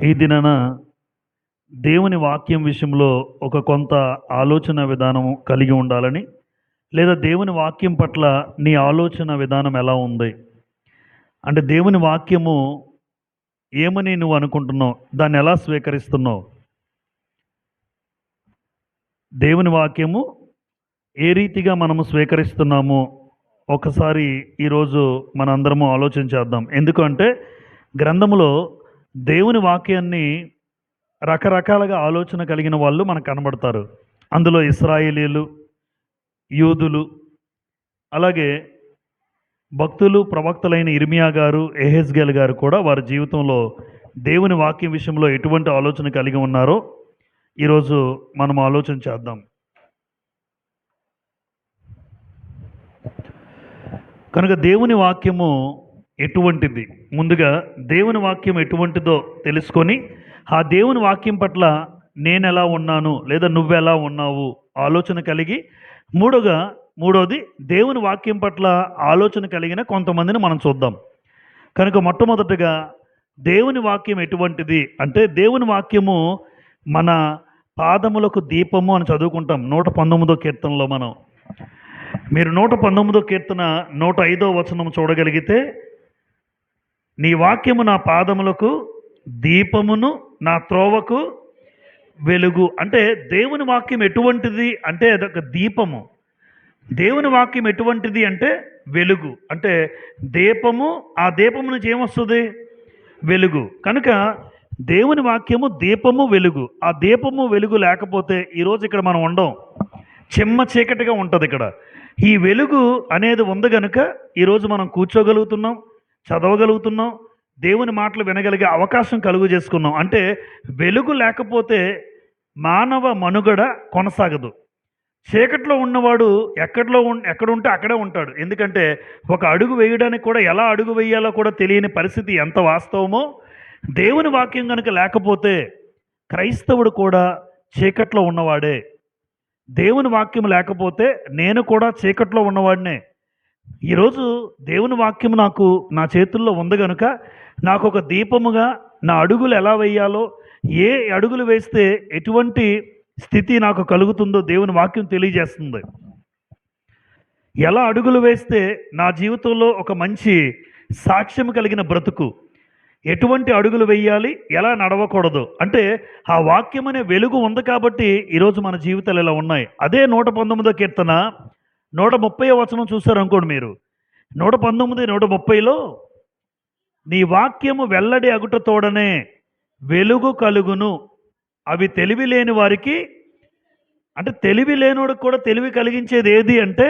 ఈ దినాన దేవుని వాక్యం విషయంలో ఒక కొంత ఆలోచన విధానం కలిగి ఉండాలని, లేదా దేవుని వాక్యం పట్ల నీ ఆలోచన విధానం ఎలా ఉంది? అంటే దేవుని వాక్యము ఏమని నువ్వు అనుకుంటున్నావు? దాన్ని ఎలా స్వీకరిస్తున్నావు? దేవుని వాక్యము ఏ రీతిగా మనము స్వీకరిస్తున్నామో ఒకసారి ఈరోజు మనందరము ఆలోచన చేద్దాం. ఎందుకంటే గ్రంథములో దేవుని వాక్యాన్ని రకరకాలుగా ఆలోచన కలిగిన వాళ్ళు మనకు కనబడతారు. అందులో ఇశ్రాయేలీలు, యూదులు, అలాగే భక్తులు, ప్రవక్తలైన ఇర్మియా గారు, ఎహెజ్కేలు గారు కూడా వారి జీవితంలో దేవుని వాక్యం విషయంలో ఎటువంటి ఆలోచన కలిగి ఉన్నారో ఈరోజు మనం ఆలోచన చేద్దాం. కనుక దేవుని వాక్యము ఎటువంటిది? ముందుగా దేవుని వాక్యం ఎటువంటిదో తెలుసుకొని ఆ దేవుని వాక్యం పట్ల నేను ఎలా ఉన్నాను, లేదా నువ్వెలా ఉన్నావు ఆలోచన కలిగి, మూడోది దేవుని వాక్యం పట్ల ఆలోచన కలిగిన కొంతమందిని మనం చూద్దాం. కనుక మొట్టమొదటిగా దేవుని వాక్యం ఎటువంటిది అంటే, దేవుని వాక్యము మన పాదములకు దీపము అని చదువుకుంటాం 119వ కీర్తనలో. మీరు 119వ కీర్తన 105వ వచనం చూడగలిగితే, నీ వాక్యము నా పాదములకు దీపమును, నా త్రోవకు వెలుగు. అంటే దేవుని వాక్యం ఎటువంటిది అంటే అదొక దీపము. దేవుని వాక్యం ఎటువంటిది అంటే వెలుగు. అంటే దీపము, ఆ దీపము నుంచి ఏమొస్తుంది? వెలుగు. కనుక దేవుని వాక్యము దీపము, వెలుగు. ఆ దీపము వెలుగు లేకపోతే ఈరోజు ఇక్కడ మనం ఉండం, చెమ్మ చీకటిగా ఉంటుంది ఇక్కడ. ఈ వెలుగు అనేది ఉంది కనుక ఈరోజు మనం కూర్చోగలుగుతున్నాం, చదవగలుగుతున్నాం, దేవుని మాటలు వినగలిగే అవకాశం కలుగు చేసుకున్నాం. అంటే వెలుగు లేకపోతే మానవ మనుగడ కొనసాగదు. చీకట్లో ఉన్నవాడు ఎక్కడుంటే అక్కడే ఉంటాడు. ఎందుకంటే ఒక అడుగు వేయడానికి కూడా ఎలా అడుగు వేయాలో కూడా తెలియని పరిస్థితి ఎంత వాస్తవమో, దేవుని వాక్యం కనుక లేకపోతే క్రైస్తవుడు కూడా చీకట్లో ఉన్నవాడే. దేవుని వాక్యం లేకపోతే నేను కూడా చీకట్లో ఉన్నవాడినే. ఈరోజు దేవుని వాక్యం నాకు నా చేతుల్లో ఉంది కనుక నాకు ఒక దీపముగా నా అడుగులు ఎలా వేయాలో, ఏ అడుగులు వేస్తే ఎటువంటి స్థితి నాకు కలుగుతుందో దేవుని వాక్యం తెలియజేస్తుంది. ఎలా అడుగులు వేస్తే నా జీవితంలో ఒక మంచి సాక్ష్యం కలిగిన బ్రతుకు, ఎటువంటి అడుగులు వేయాలి, ఎలా నడవకూడదు అంటే ఆ వాక్యం అనే వెలుగు ఉంది కాబట్టి ఈరోజు మన జీవితాలు ఇలా ఉన్నాయి. అదే 119వ కీర్తన 130వ వచనం చూసారు అనుకోండి మీరు. 119, 130లో నీ వాక్యము వెల్లడి అగుట తోడనే వెలుగు కలుగును, అవి తెలివి లేని వారికి. అంటే తెలివి లేనోడికి కూడా తెలివి కలిగించేది ఏది అంటే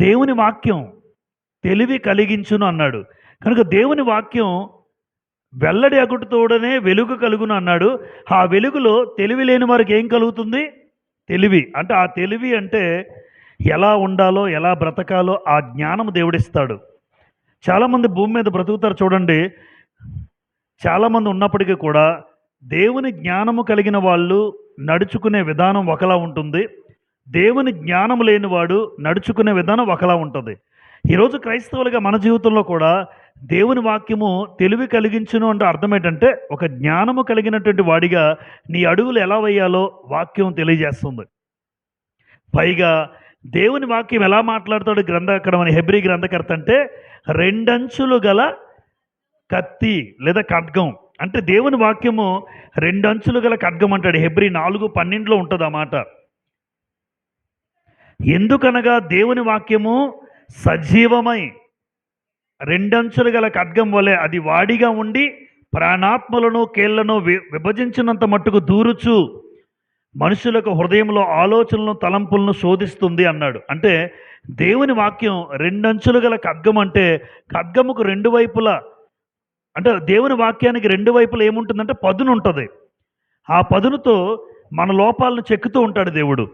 దేవుని వాక్యం తెలివి కలిగించును అన్నాడు. కనుక దేవుని వాక్యం వెల్లడి అగుట తోడనే వెలుగు కలుగును అన్నాడు. ఆ వెలుగులో తెలివి లేని వారికి ఏం కలుగుతుంది? తెలివి. అంటే ఆ తెలివి అంటే ఎలా ఉండాలో, ఎలా బ్రతకాలో ఆ జ్ఞానం దేవుడిస్తాడు. చాలామంది భూమి మీద బ్రతుకుతారు చూడండి. చాలామంది ఉన్నప్పటికీ కూడా దేవుని జ్ఞానము కలిగిన వాళ్ళు నడుచుకునే విధానం ఒకలా ఉంటుంది, దేవుని జ్ఞానం లేనివాడు నడుచుకునే విధానం ఒకలా ఉంటుంది. ఈరోజు క్రైస్తవులుగా మన జీవితంలో కూడా దేవుని వాక్యము తెలివి కలిగించును అంటే అర్థం ఏంటంటే ఒక జ్ఞానము కలిగినటువంటి వాడిగా నీ అడుగులు ఎలా వేయాలో వాక్యం తెలియజేస్తుంది. పైగా దేవుని వాక్యం ఎలా మాట్లాడతాడు అక్కడ మన హెబ్రీ గ్రంథకర్త అంటే రెండంచులు గల కత్తి లేదా ఖడ్గం. అంటే దేవుని వాక్యము రెండంచులు గల ఖడ్గం అంటాడు. హెబ్రీ 4:12 ఉంటుంది ఆ మాట. ఎందుకనగా దేవుని వాక్యము సజీవమై రెండంచులు గల ఖడ్గం వలె అది వాడిగా ఉండి ప్రాణాత్మలను కేళ్లను విభజించినంత మట్టుకు దూరుచు మనుషులకు హృదయంలో ఆలోచనలను తలంపులను శోధిస్తుంది అన్నాడు. అంటే దేవుని వాక్యం రెండంచులు గల ఖడ్గం. అంటే ఖడ్గముకు రెండు వైపులా, అంటే దేవుని వాక్యానికి రెండు వైపులా ఏముంటుందంటే పదును ఉంటుంది. ఆ పదునుతో మన లోపాలను చెక్కుతూ ఉంటాడు దేవుడు.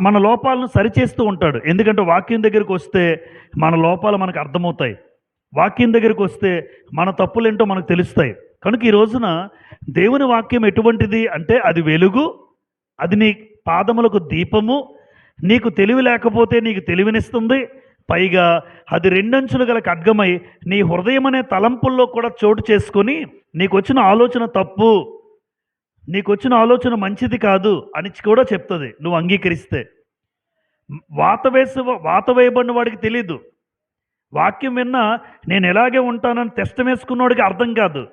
మన లోపాలను సరిచేస్తూ ఉంటాడు. ఎందుకంటే వాక్యం దగ్గరికి వస్తే మన లోపాలు మనకు అర్థమవుతాయి. వాక్యం దగ్గరికి వస్తే మన తప్పులేంటో మనకు తెలుస్తాయి. కనుక ఈ రోజున దేవుని వాక్యం ఎటువంటిది అంటే అది వెలుగు, అది నీ పాదములకు దీపము. నీకు తెలివి లేకపోతే నీకు తెలివినిస్తుంది, పైగా అది రెండంచులు గల ఖడ్గమై నీ హృదయం అనే తలంపుల్లో కూడా చోటు చేసుకొని నీకు వచ్చిన ఆలోచన తప్పు, నీకు వచ్చిన ఆలోచన మంచిది కాదు అని కూడా చెప్తుంది నువ్వు అంగీకరిస్తే. వాత వేయబడిన వాడికి తెలీదు. వాక్యం విన్నా నేను ఎలాగే ఉంటానని తెస్తం వేసుకున్నవాడికి అర్థం కాదు.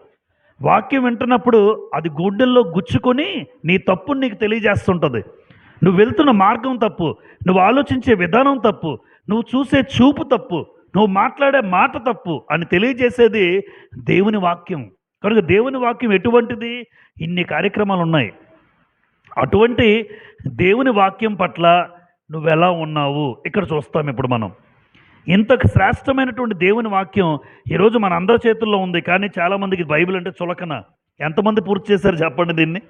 వాక్యం వింటున్నప్పుడు అది గుండెల్లో గుచ్చుకొని నీ తప్పుని నీకు తెలియజేస్తుంటుంది. నువ్వు వెళ్తున్న మార్గం తప్పు, నువ్వు ఆలోచించే విధానం తప్పు, నువ్వు చూసే చూపు తప్పు, నువ్వు మాట్లాడే మాట తప్పు అని తెలియజేసేది దేవుని వాక్యం. కనుక దేవుని వాక్యం ఎటువంటిది? ఇన్ని కార్యక్రమాలు ఉన్నాయి. అటువంటి దేవుని వాక్యం పట్ల నువ్వెలా ఉన్నావు ఇక్కడ చూస్తాం. ఇప్పుడు మనం ఇంతకు శ్రేష్టమైనటువంటి దేవుని వాక్యం ఈరోజు మన అందరి చేతుల్లో ఉంది. కానీ చాలామందికి బైబిల్ అంటే చులకన. ఎంతమంది పూర్తి చేశారు చెప్పండి దీన్ని?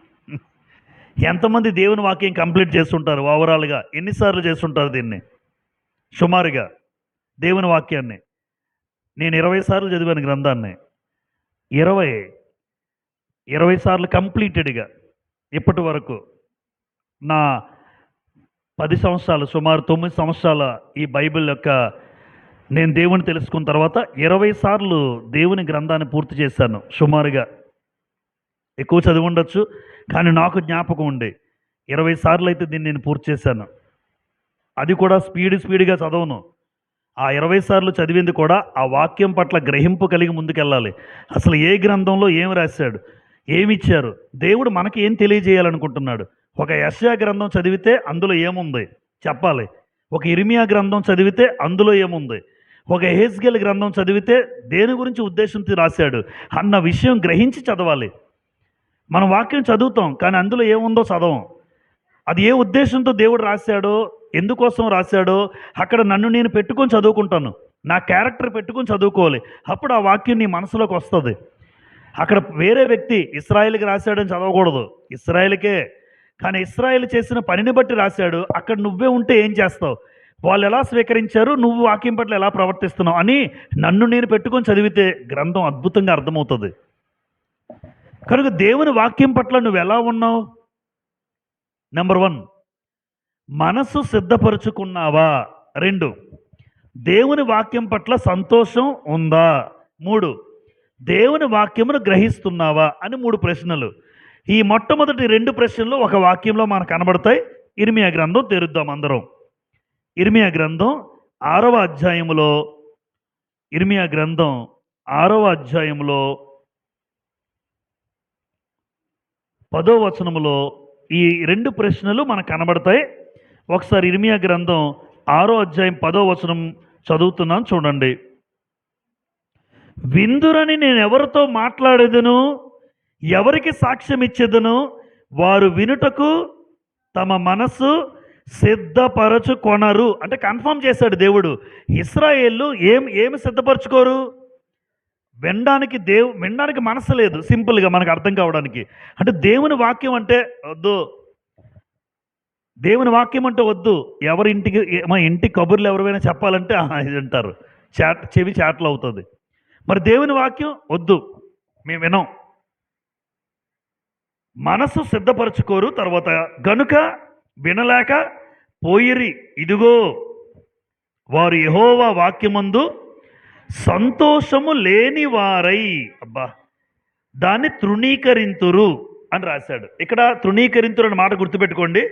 ఎంతమంది దేవుని వాక్యం కంప్లీట్ చేస్తుంటారు? ఓవరాల్గా ఎన్నిసార్లు చేస్తుంటారు దీన్ని? సుమారుగా దేవుని వాక్యాన్ని నేను 20 సార్లు చదివాను గ్రంథాన్ని. 20 సార్లు కంప్లీటెడ్గా ఇప్పటి వరకు. నా 10 సంవత్సరాలు, సుమారు 9 సంవత్సరాల ఈ బైబిల్ యొక్క నేను దేవుని తెలుసుకున్న తర్వాత 20 సార్లు దేవుని గ్రంథాన్ని పూర్తి చేశాను. సుమారుగా ఎక్కువ చదివి ఉండొచ్చు, కానీ నాకు జ్ఞాపకం ఉండే 20 సార్లు అయితే దీన్ని నేను పూర్తి చేశాను. అది కూడా స్పీడ్గా చదవను. ఆ 20 సార్లు చదివింది కూడా ఆ వాక్యం పట్ల గ్రహింపు కలిగి ముందుకెళ్ళాలి. అసలు ఏ గ్రంథంలో ఏం రాశాడు, ఏమిచ్చారు, దేవుడు మనకి ఏం తెలియజేయాలనుకుంటున్నాడు. ఒక యెషయా గ్రంథం చదివితే అందులో ఏముంది చెప్పాలి. ఒక ఇర్మియా గ్రంథం చదివితే అందులో ఏముంది. ఒక ఎహెజ్కేలు గ్రంథం చదివితే దేని గురించి ఉద్దేశంతో రాశాడు అన్న విషయం గ్రహించి చదవాలి. మనం వాక్యం చదువుతాం, కానీ అందులో ఏముందో చదవం. అది ఏ ఉద్దేశంతో దేవుడు రాశాడో, ఎందుకోసం రాశాడో అక్కడ నన్ను నేను పెట్టుకొని చదువుకుంటాను. నా క్యారెక్టర్ పెట్టుకొని చదువుకోవాలి. అప్పుడు ఆ వాక్యం నీ మనసులోకి వస్తుంది. అక్కడ వేరే వ్యక్తి ఇశ్రాయేలుకి రాశాడని చదవకూడదు, ఇశ్రాయేలుకే. కానీ ఇశ్రాయేలు చేసిన పనిని బట్టి రాశాడు. అక్కడ నువ్వే ఉంటే ఏం చేస్తావు, వాళ్ళు ఎలా స్వీకరించారు, నువ్వు వాక్యం పట్ల ఎలా ప్రవర్తిస్తున్నావు అని నన్ను నేను పెట్టుకొని చదివితే గ్రంథం అద్భుతంగా అర్థమవుతుంది. కనుక దేవుని వాక్యం పట్ల నువ్వు ఎలా ఉన్నావు? నెంబర్ 1, మనసు సిద్ధపరుచుకున్నావా? 2, దేవుని వాక్యం పట్ల సంతోషం ఉందా? 3, దేవుని వాక్యమును గ్రహిస్తున్నావా అని 3 ప్రశ్నలు. ఈ మొట్టమొదటి 2 ప్రశ్నలు ఒక వాక్యంలో మనకు కనబడతాయి. ఇర్మియా గ్రంథం తెరుద్దాం అందరం. ఇర్మియా గ్రంథం 6వ అధ్యాయములో, ఇర్మియా గ్రంథం 6వ అధ్యాయములో 10వ వచనములో ఈ 2 ప్రశ్నలు మనకు కనబడతాయి. ఒకసారి ఇర్మియా గ్రంథం 6వ అధ్యాయం 10వ వచనం చదువుతున్నాను చూడండి. విందురని నేను ఎవరితో మాట్లాడేదను, ఎవరికి సాక్ష్యం ఇచ్చేదను, వారు వినుటకు తమ మనస్సు సిద్ధపరచుకొనరు. అంటే కన్ఫర్మ్ చేశాడు దేవుడు. ఇశ్రాయేలు ఏమి సిద్ధపరచుకోరు? వినడానికి మనసు లేదు. సింపుల్గా మనకు అర్థం కావడానికి. అంటే దేవుని వాక్యం అంటే వద్దు, దేవుని వాక్యం అంటే వద్దు. మా ఇంటి కబుర్లు ఎవరైనా చెప్పాలంటే ఇది అంటారు, చెవి చాట్లు అవుతుంది. మరి దేవుని వాక్యం వద్దు, మేము వినం. మనసు సిద్ధపరచుకోరు. తర్వాత గనుక వినలేక పోయిరి. ఇదిగో వారు యెహోవా వాక్యమందు సంతోషము లేని వారై, అబ్బా, దాన్ని తృణీకరింతురు అని రాశాడు. ఇక్కడ తృణీకరింతురు అనే మాట గుర్తుపెట్టుకోండి.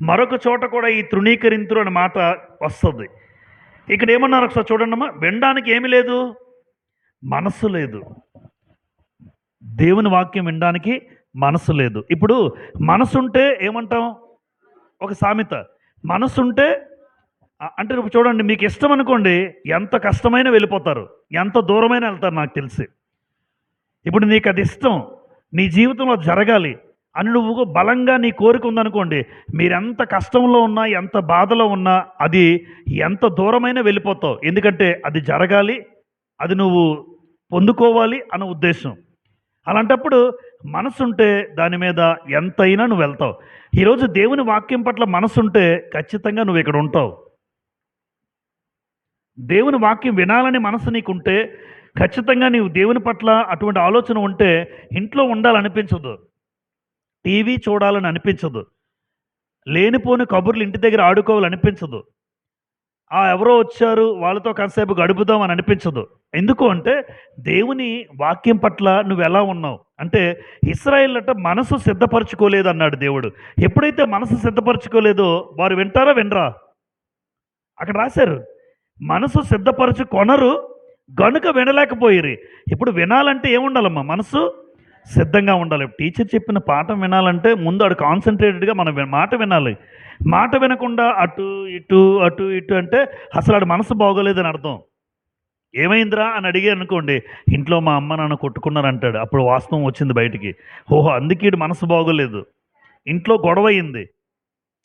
మరొక చోట కూడా ఈ తృణీకరింతురు అనే మాట వస్తుంది. ఇక్కడ ఏమన్నారు ఒకసారి చూడండమ్మా. వినడానికి ఏమి లేదు, మనస్సు లేదు. దేవుని వాక్యం వినడానికి మనసు లేదు. ఇప్పుడు మనసుంటే ఏమంటాం? ఒక సామెత, మనసుంటే అంటే ఇప్పుడు చూడండి, మీకు ఇష్టం అనుకోండి, ఎంత కష్టమైనా వెళ్ళిపోతారు, ఎంత దూరమైనా వెళ్తారు నాకు తెలిసి. ఇప్పుడు నీకు అది ఇష్టం, నీ జీవితంలో జరగాలి అని నువ్వు బలంగా నీ కోరిక ఉందనుకోండి, మీరు ఎంత కష్టంలో ఉన్నా, ఎంత బాధలో ఉన్నా, అది ఎంత దూరమైనా వెళ్ళిపోతావు. ఎందుకంటే అది జరగాలి, అది నువ్వు పొందుకోవాలి అన్న ఉద్దేశం. అలాంటప్పుడు మనసుంటే దాని మీద ఎంతైనా నువ్వు వెళ్తావు. ఈరోజు దేవుని వాక్యం పట్ల మనసుంటే ఖచ్చితంగా నువ్వు ఇక్కడ ఉంటావు. దేవుని వాక్యం వినాలని మనసు నీకుంటే ఖచ్చితంగా నీవు దేవుని పట్ల అటువంటి ఆలోచన ఉంటే ఇంట్లో ఉండాలనిపించదు, టీవీ చూడాలని అనిపించదు, లేనిపోని కబుర్లు ఇంటి దగ్గర ఆడుకోవాలనిపించదు. ఎవరో వచ్చారు వాళ్ళతో కాసేపు గడుపుదాం అని అనిపించదు. ఎందుకు అంటే దేవుని వాక్యం పట్ల నువ్వు ఎలా ఉన్నావు అంటే ఇశ్రాయేల్ అట మనసు సిద్ధపరచుకోలేదు అన్నాడు దేవుడు. ఎప్పుడైతే మనసు సిద్ధపరచుకోలేదో వారు వింటారా వినరా? అక్కడ రాశారు మనసు సిద్ధపరచుకొనరు గనుక వినలేకపోయిరి. ఇప్పుడు వినాలంటే ఏముండాలమ్మా? మనసు సిద్ధంగా ఉండాలి. టీచర్ చెప్పిన పాఠం వినాలంటే ముందు ఆడు కాన్సన్ట్రేటెడ్గా మనం మాట వినాలి. మాట వినకుండా అటు ఇటు అటు ఇటు అంటే అసలు ఆడు మనసు బాగోలేదని అర్థం. ఏమైందిరా అని అడిగే అనుకోండి, ఇంట్లో మా అమ్మ నాన్న కొట్టుకున్నారు అంటాడు. అప్పుడు వాస్తవం వచ్చింది బయటికి. ఓహో అందుకే వీడి మనసు బాగోలేదు, ఇంట్లో గొడవ అయింది,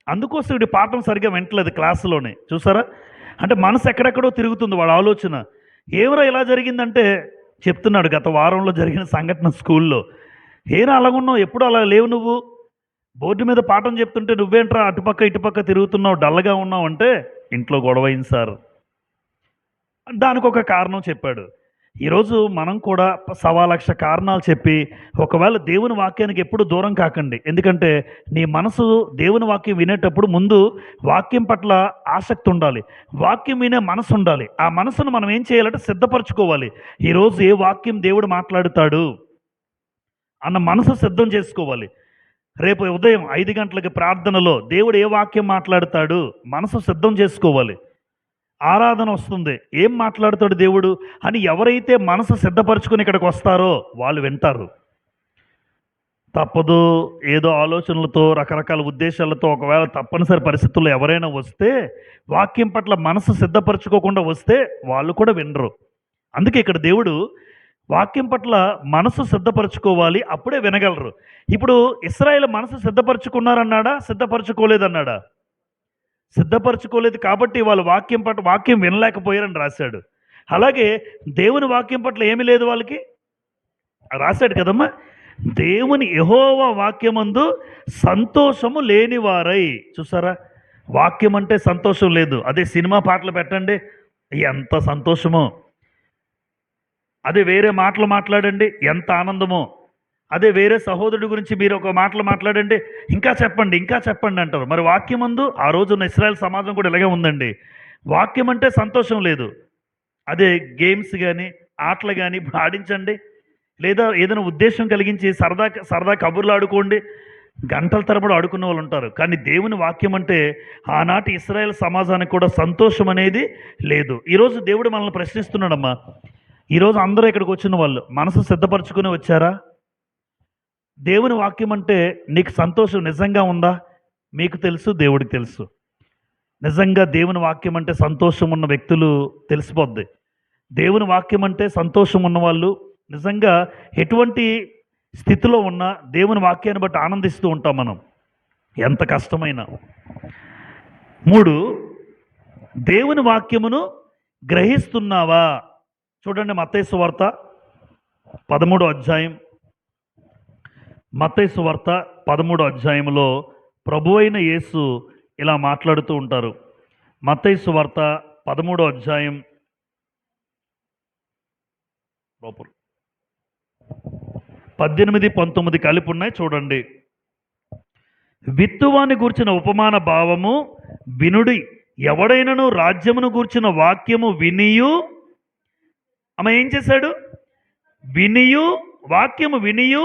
అందుకోసం వీడి పాఠం సరిగ్గా వింటలేదు క్లాసులోనే. చూసారా? అంటే మనసు ఎక్కడెక్కడో తిరుగుతుంది వాడు ఆలోచన. ఏమరా ఇలా జరిగిందంటే చెప్తున్నాడు గత వారంలో జరిగిన సంఘటన స్కూల్లో. ఏరా అలాగున్నావు, ఎప్పుడు అలా లేవు నువ్వు, బోర్డు మీద పాఠం చెప్తుంటే నువ్వేంట్రా అటుపక్క ఇటుపక్క తిరుగుతున్నావు, డల్గా ఉన్నావు అంటే ఇంట్లో గొడవ అయింది సార్. దానికి ఒక కారణం చెప్పాడు. ఈరోజు మనం కూడా 1,00,000 కారణాలు చెప్పి ఒకవేళ దేవుని వాక్యానికి ఎప్పుడు దూరం కాకండి. ఎందుకంటే నీ మనసు దేవుని వాక్యం వినేటప్పుడు ముందు వాక్యం పట్ల ఆసక్తి ఉండాలి, వాక్యం వినే మనసు ఉండాలి. ఆ మనసును మనం ఏం చేయాలంటే సిద్ధపరచుకోవాలి. ఈరోజు ఏ వాక్యం దేవుడు మాట్లాడుతాడు అన్న మనసు సిద్ధం చేసుకోవాలి. రేపు ఉదయం 5 గంటలకి ప్రార్థనలో దేవుడు ఏ వాక్యం మాట్లాడుతాడు మనసు సిద్ధం చేసుకోవాలి. ఆరాధన వస్తుంది, ఏం మాట్లాడుతాడు దేవుడు అని ఎవరైతే మనసు సిద్ధపరచుకొని ఇక్కడికి వస్తారో వాళ్ళు వింటారు. తప్పదు ఏదో ఆలోచనలతో రకరకాల ఉద్దేశాలతో ఒకవేళ తప్పనిసరి పరిస్థితుల్లో ఎవరైనా వస్తే వాక్యం పట్ల మనసు సిద్ధపరచుకోకుండా వస్తే వాళ్ళు కూడా వినరు. అందుకే ఇక్కడ దేవుడు వాక్యం పట్ల మనసు సిద్ధపరచుకోవాలి, అప్పుడే వినగలరు. ఇప్పుడు ఇశ్రాయేలు మనసు సిద్ధపరచుకున్నారన్నాడా సిద్ధపరచుకోలేదన్నాడా? సిద్ధపరచుకోలేదు కాబట్టి వాళ్ళు వాక్యం వినలేకపోయారని రాశాడు. అలాగే దేవుని వాక్యం పట్ల ఏమీ లేదు వాళ్ళకి రాశాడు కదమ్మా. దేవుని యెహోవా వాక్యమందు సంతోషము లేనివారై. చూసారా? వాక్యం అంటే సంతోషం లేదు. అదే సినిమా పాటలు పెట్టండి ఎంత సంతోషమో, అదే వేరే మాటలు మాట్లాడండి ఎంత ఆనందమో, అదే వేరే సహోదరుడి గురించి మీరు ఒక మాటలు మాట్లాడండి ఇంకా చెప్పండి అంటారు. మరి వాక్యమందు ఆ రోజున్న ఇశ్రాయేల్ సమాజం కూడా ఇలాగే ఉందండి. వాక్యం అంటే సంతోషం లేదు. అదే గేమ్స్ కానీ ఆటలు కానీ ఇప్పుడు ఆడించండి, లేదా ఏదైనా ఉద్దేశం కలిగించి సరదా కబుర్లు ఆడుకోండి, గంటల తరబడి ఆడుకునే వాళ్ళు ఉంటారు. కానీ దేవుని వాక్యం అంటే ఆనాటి ఇశ్రాయేల్ సమాజానికి కూడా సంతోషం అనేది లేదు. ఈరోజు దేవుడు మనల్ని ప్రశ్నిస్తున్నాడమ్మా. ఈరోజు అందరూ ఇక్కడికి వచ్చిన వాళ్ళు మనసు సిద్ధపరచుకుని వచ్చారా? దేవుని వాక్యం అంటే నీకు సంతోషం నిజంగా ఉందా? మీకు తెలుసు, దేవుడికి తెలుసు. నిజంగా దేవుని వాక్యం అంటే సంతోషం ఉన్న వ్యక్తులు తెలిసిపోద్ది. దేవుని వాక్యం అంటే సంతోషం ఉన్నవాళ్ళు నిజంగా ఎటువంటి స్థితిలో ఉన్నా దేవుని వాక్యాన్ని బట్టి ఆనందిస్తూ ఉంటాం మనం, ఎంత కష్టమైనా. 3, దేవుని వాక్యమును గ్రహిస్తున్నావా? చూడండి మత్తయి సువార్త 13వ అధ్యాయం. మత్తయి సువార్త 13వ అధ్యాయంలో ప్రభువైన యేసు ఇలా మాట్లాడుతూ ఉంటారు. మత్తయి సువార్త 13వ అధ్యాయం 18, 19 కలిపి ఉన్నాయి చూడండి. విత్తువాని గూర్చిన ఉపమాన భావము వినుడి. ఎవడైనను రాజ్యమును గూర్చిన వాక్యము వినియు, ఆమె ఏం చేశాడు? వినియు, వాక్యము వినియు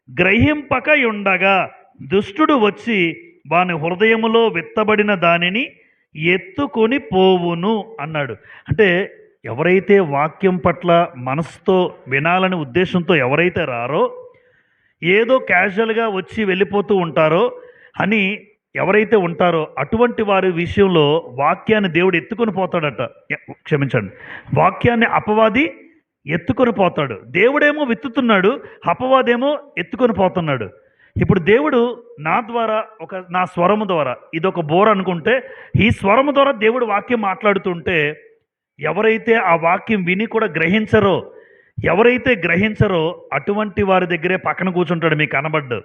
గ్రహింపక ఉండగా దుష్టుడు వచ్చి వాని హృదయములో విత్తబడిన దానిని ఎత్తుకొని పోవును అన్నాడు. అంటే ఎవరైతే వాక్యం పట్ల మనసుతో వినాలని ఉద్దేశంతో ఎవరైతే రారో, ఏదో క్యాజువల్గా వచ్చి వెళ్ళిపోతూ ఉంటారో అని ఎవరైతే ఉంటారో అటువంటి వారి విషయంలో వాక్యాన్ని దేవుడు ఎత్తుకొని పోతాడట. క్షమించండి, వాక్యాన్ని అపవాది ఎత్తుకొని పోతాడు. దేవుడేమో విత్తుతున్నాడు, అపవాదేమో ఎత్తుకొని పోతున్నాడు. ఇప్పుడు దేవుడు నా ద్వారా నా స్వరము ద్వారా, ఇదొక బోర్ అనుకుంటే, ఈ స్వరము ద్వారా దేవుడు వాక్యం మాట్లాడుతుంటే ఎవరైతే ఆ వాక్యం విని కూడా ఎవరైతే గ్రహించరో అటువంటి వారి దగ్గరే పక్కన కూర్చుంటాడు. మీకు కనబడ్డు.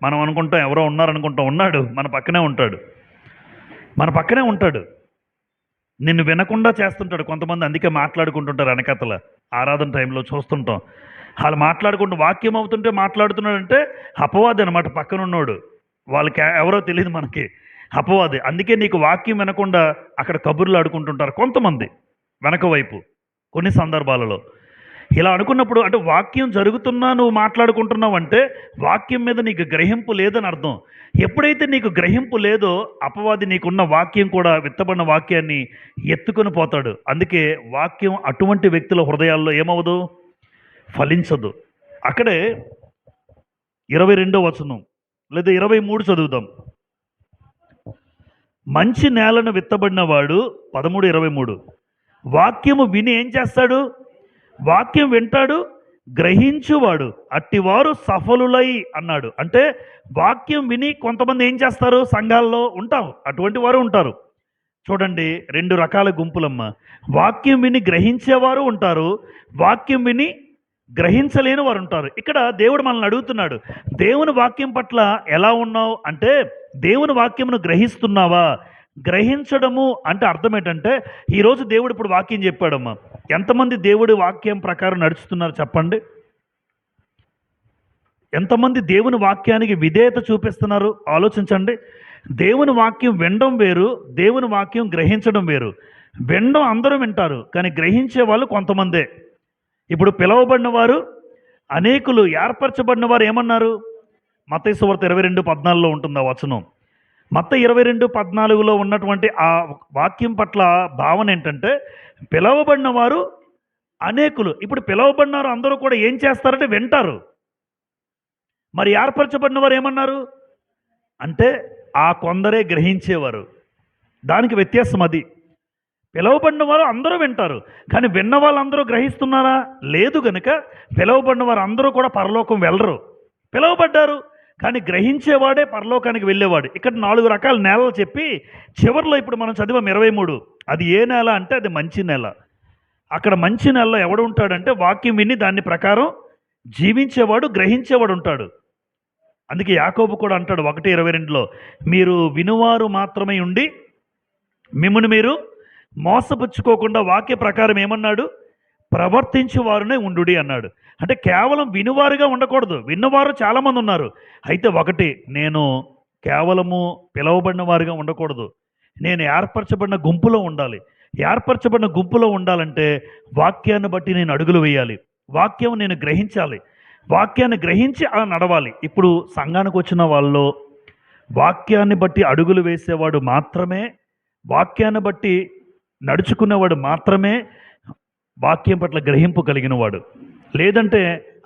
మనం అనుకుంటాం ఎవరో ఉన్నారనుకుంటాం, ఉన్నాడు, మన పక్కనే ఉంటాడు. నిన్ను వినకుండా చేస్తుంటాడు. కొంతమంది అందుకే మాట్లాడుకుంటుంటారు వెనకతల ఆరాధన టైంలో చూస్తుంటాం. వాళ్ళు మాట్లాడుకుంటూ వాక్యం అవుతుంటే మాట్లాడుతున్నాడంటే అపవాది అనమాట పక్కనున్నాడు. వాళ్ళకి ఎవరో తెలియదు మనకి. అపవాది. అందుకే నీకు వాక్యం వినకుండా అక్కడ కబుర్లు ఆడుకుంటుంటారు కొంతమంది వెనక వైపు కొన్ని సందర్భాలలో. ఇలా అనుకున్నప్పుడు అంటే వాక్యం జరుగుతున్నా నువ్వు మాట్లాడుకుంటున్నావు అంటే వాక్యం మీద నీకు గ్రహింపు లేదని అర్థం. ఎప్పుడైతే నీకు గ్రహింపు లేదో అపవాది నీకున్న వాక్యం కూడా విత్తబడిన వాక్యాన్ని ఎత్తుకొని పోతాడు. అందుకే వాక్యం అటువంటి వ్యక్తుల హృదయాల్లో ఏమవదు, ఫలించదు. అక్కడే 22వ వచనం లేదా 23 చదువుదాం. మంచి నేలను విత్తబడిన వాడు 13:23 వాక్యము విని ఏం చేస్తాడు, వాక్యం వింటాడు, గ్రహించువాడు అట్టివారు సఫలులై అన్నాడు. అంటే వాక్యం విని కొంతమంది ఏం చేస్తారు, సంఘాల్లో ఉంటారు, అటువంటి వారు ఉంటారు. చూడండి, 2 రకాల గుంపులమ్మ. వాక్యం విని గ్రహించేవారు ఉంటారు, వాక్యం విని గ్రహించలేని వారు ఉంటారు. ఇక్కడ దేవుడు మనల్ని అడుగుతున్నాడు, దేవుని వాక్యం పట్ల ఎలా ఉన్నావు అంటే దేవుని వాక్యమును గ్రహిస్తున్నావా? గ్రహించడము అంటే అర్థం ఏంటంటే ఈరోజు దేవుడు ఇప్పుడు వాక్యం చెప్పాడమ్మా. ఎంతమంది దేవుడి వాక్యం ప్రకారం నడుచుతున్నారు చెప్పండి? ఎంతమంది దేవుని వాక్యానికి విధేయత చూపిస్తున్నారు ఆలోచించండి. దేవుని వాక్యం వినడం వేరు, దేవుని వాక్యం గ్రహించడం వేరు. వినడం అందరూ వింటారు, కానీ గ్రహించే వాళ్ళు కొంతమందే. ఇప్పుడు పిలువబడిన వారు అనేకులు, ఏర్పరచబడిన వారు ఏమన్నారు? మత్తయి సువార్త 22:14 ఉంటుంది ఆ వచనం. మత్తయి 22:14 ఉన్నటువంటి ఆ వాక్యం పట్ల భావన ఏంటంటే పిలువబడిన వారు అనేకులు. ఇప్పుడు పిలువబడిన వారు అందరూ కూడా ఏం చేస్తారంటే వింటారు. మరి ఏర్పరచబడిన వారు ఏమన్నారు అంటే ఆ కొందరే గ్రహించేవారు. దానికి వ్యత్యాసం అది. పిలువబడిన వారు అందరూ వింటారు, కానీ విన్న వాళ్ళందరూ గ్రహిస్తున్నారా? లేదు. గనుక పిలువబడిన వారు అందరూ కూడా పరలోకం వెళ్ళరు. పిలువబడ్డారు, కానీ గ్రహించేవాడే పరలోకానికి వెళ్ళేవాడు. ఇక్కడ 4 రకాల నేలలు చెప్పి చివరిలో ఇప్పుడు మనం చదివాం 23. అది ఏ నేల అంటే అది మంచి నేల. అక్కడ మంచి నేలలో ఎవడు ఉంటాడంటే వాక్యం విని దాని ప్రకారం జీవించేవాడు, గ్రహించేవాడు ఉంటాడు. అందుకే యాకోబు కూడా అంటాడు 1:22 మీరు వినువారు మాత్రమే ఉండి మిమ్మును మీరు మోసపుచ్చుకోకుండా వాక్య ప్రకారం ఏమన్నాడు, ప్రవర్తించేవారునే ఉండుడి అన్నాడు. అంటే కేవలం వినువారుగా ఉండకూడదు. విన్నవారు చాలామంది ఉన్నారు. అయితే ఒకటి, నేను కేవలము పిలువబడిన వారుగా ఉండకూడదు. నేను ఏర్పరచబడిన గుంపులో ఉండాలి. ఏర్పరచబడిన గుంపులో ఉండాలంటే వాక్యాన్ని బట్టి నేను అడుగులు వేయాలి, వాక్యం నేను గ్రహించాలి, వాక్యాన్ని గ్రహించి అలా నడవాలి. ఇప్పుడు సంఘానికి వచ్చిన వాళ్ళు వాక్యాన్ని బట్టి అడుగులు వేసేవాడు మాత్రమే, వాక్యాన్ని బట్టి నడుచుకునేవాడు మాత్రమే వాక్యం పట్ల గ్రహింపు కలిగిన వాడు. లేదంటే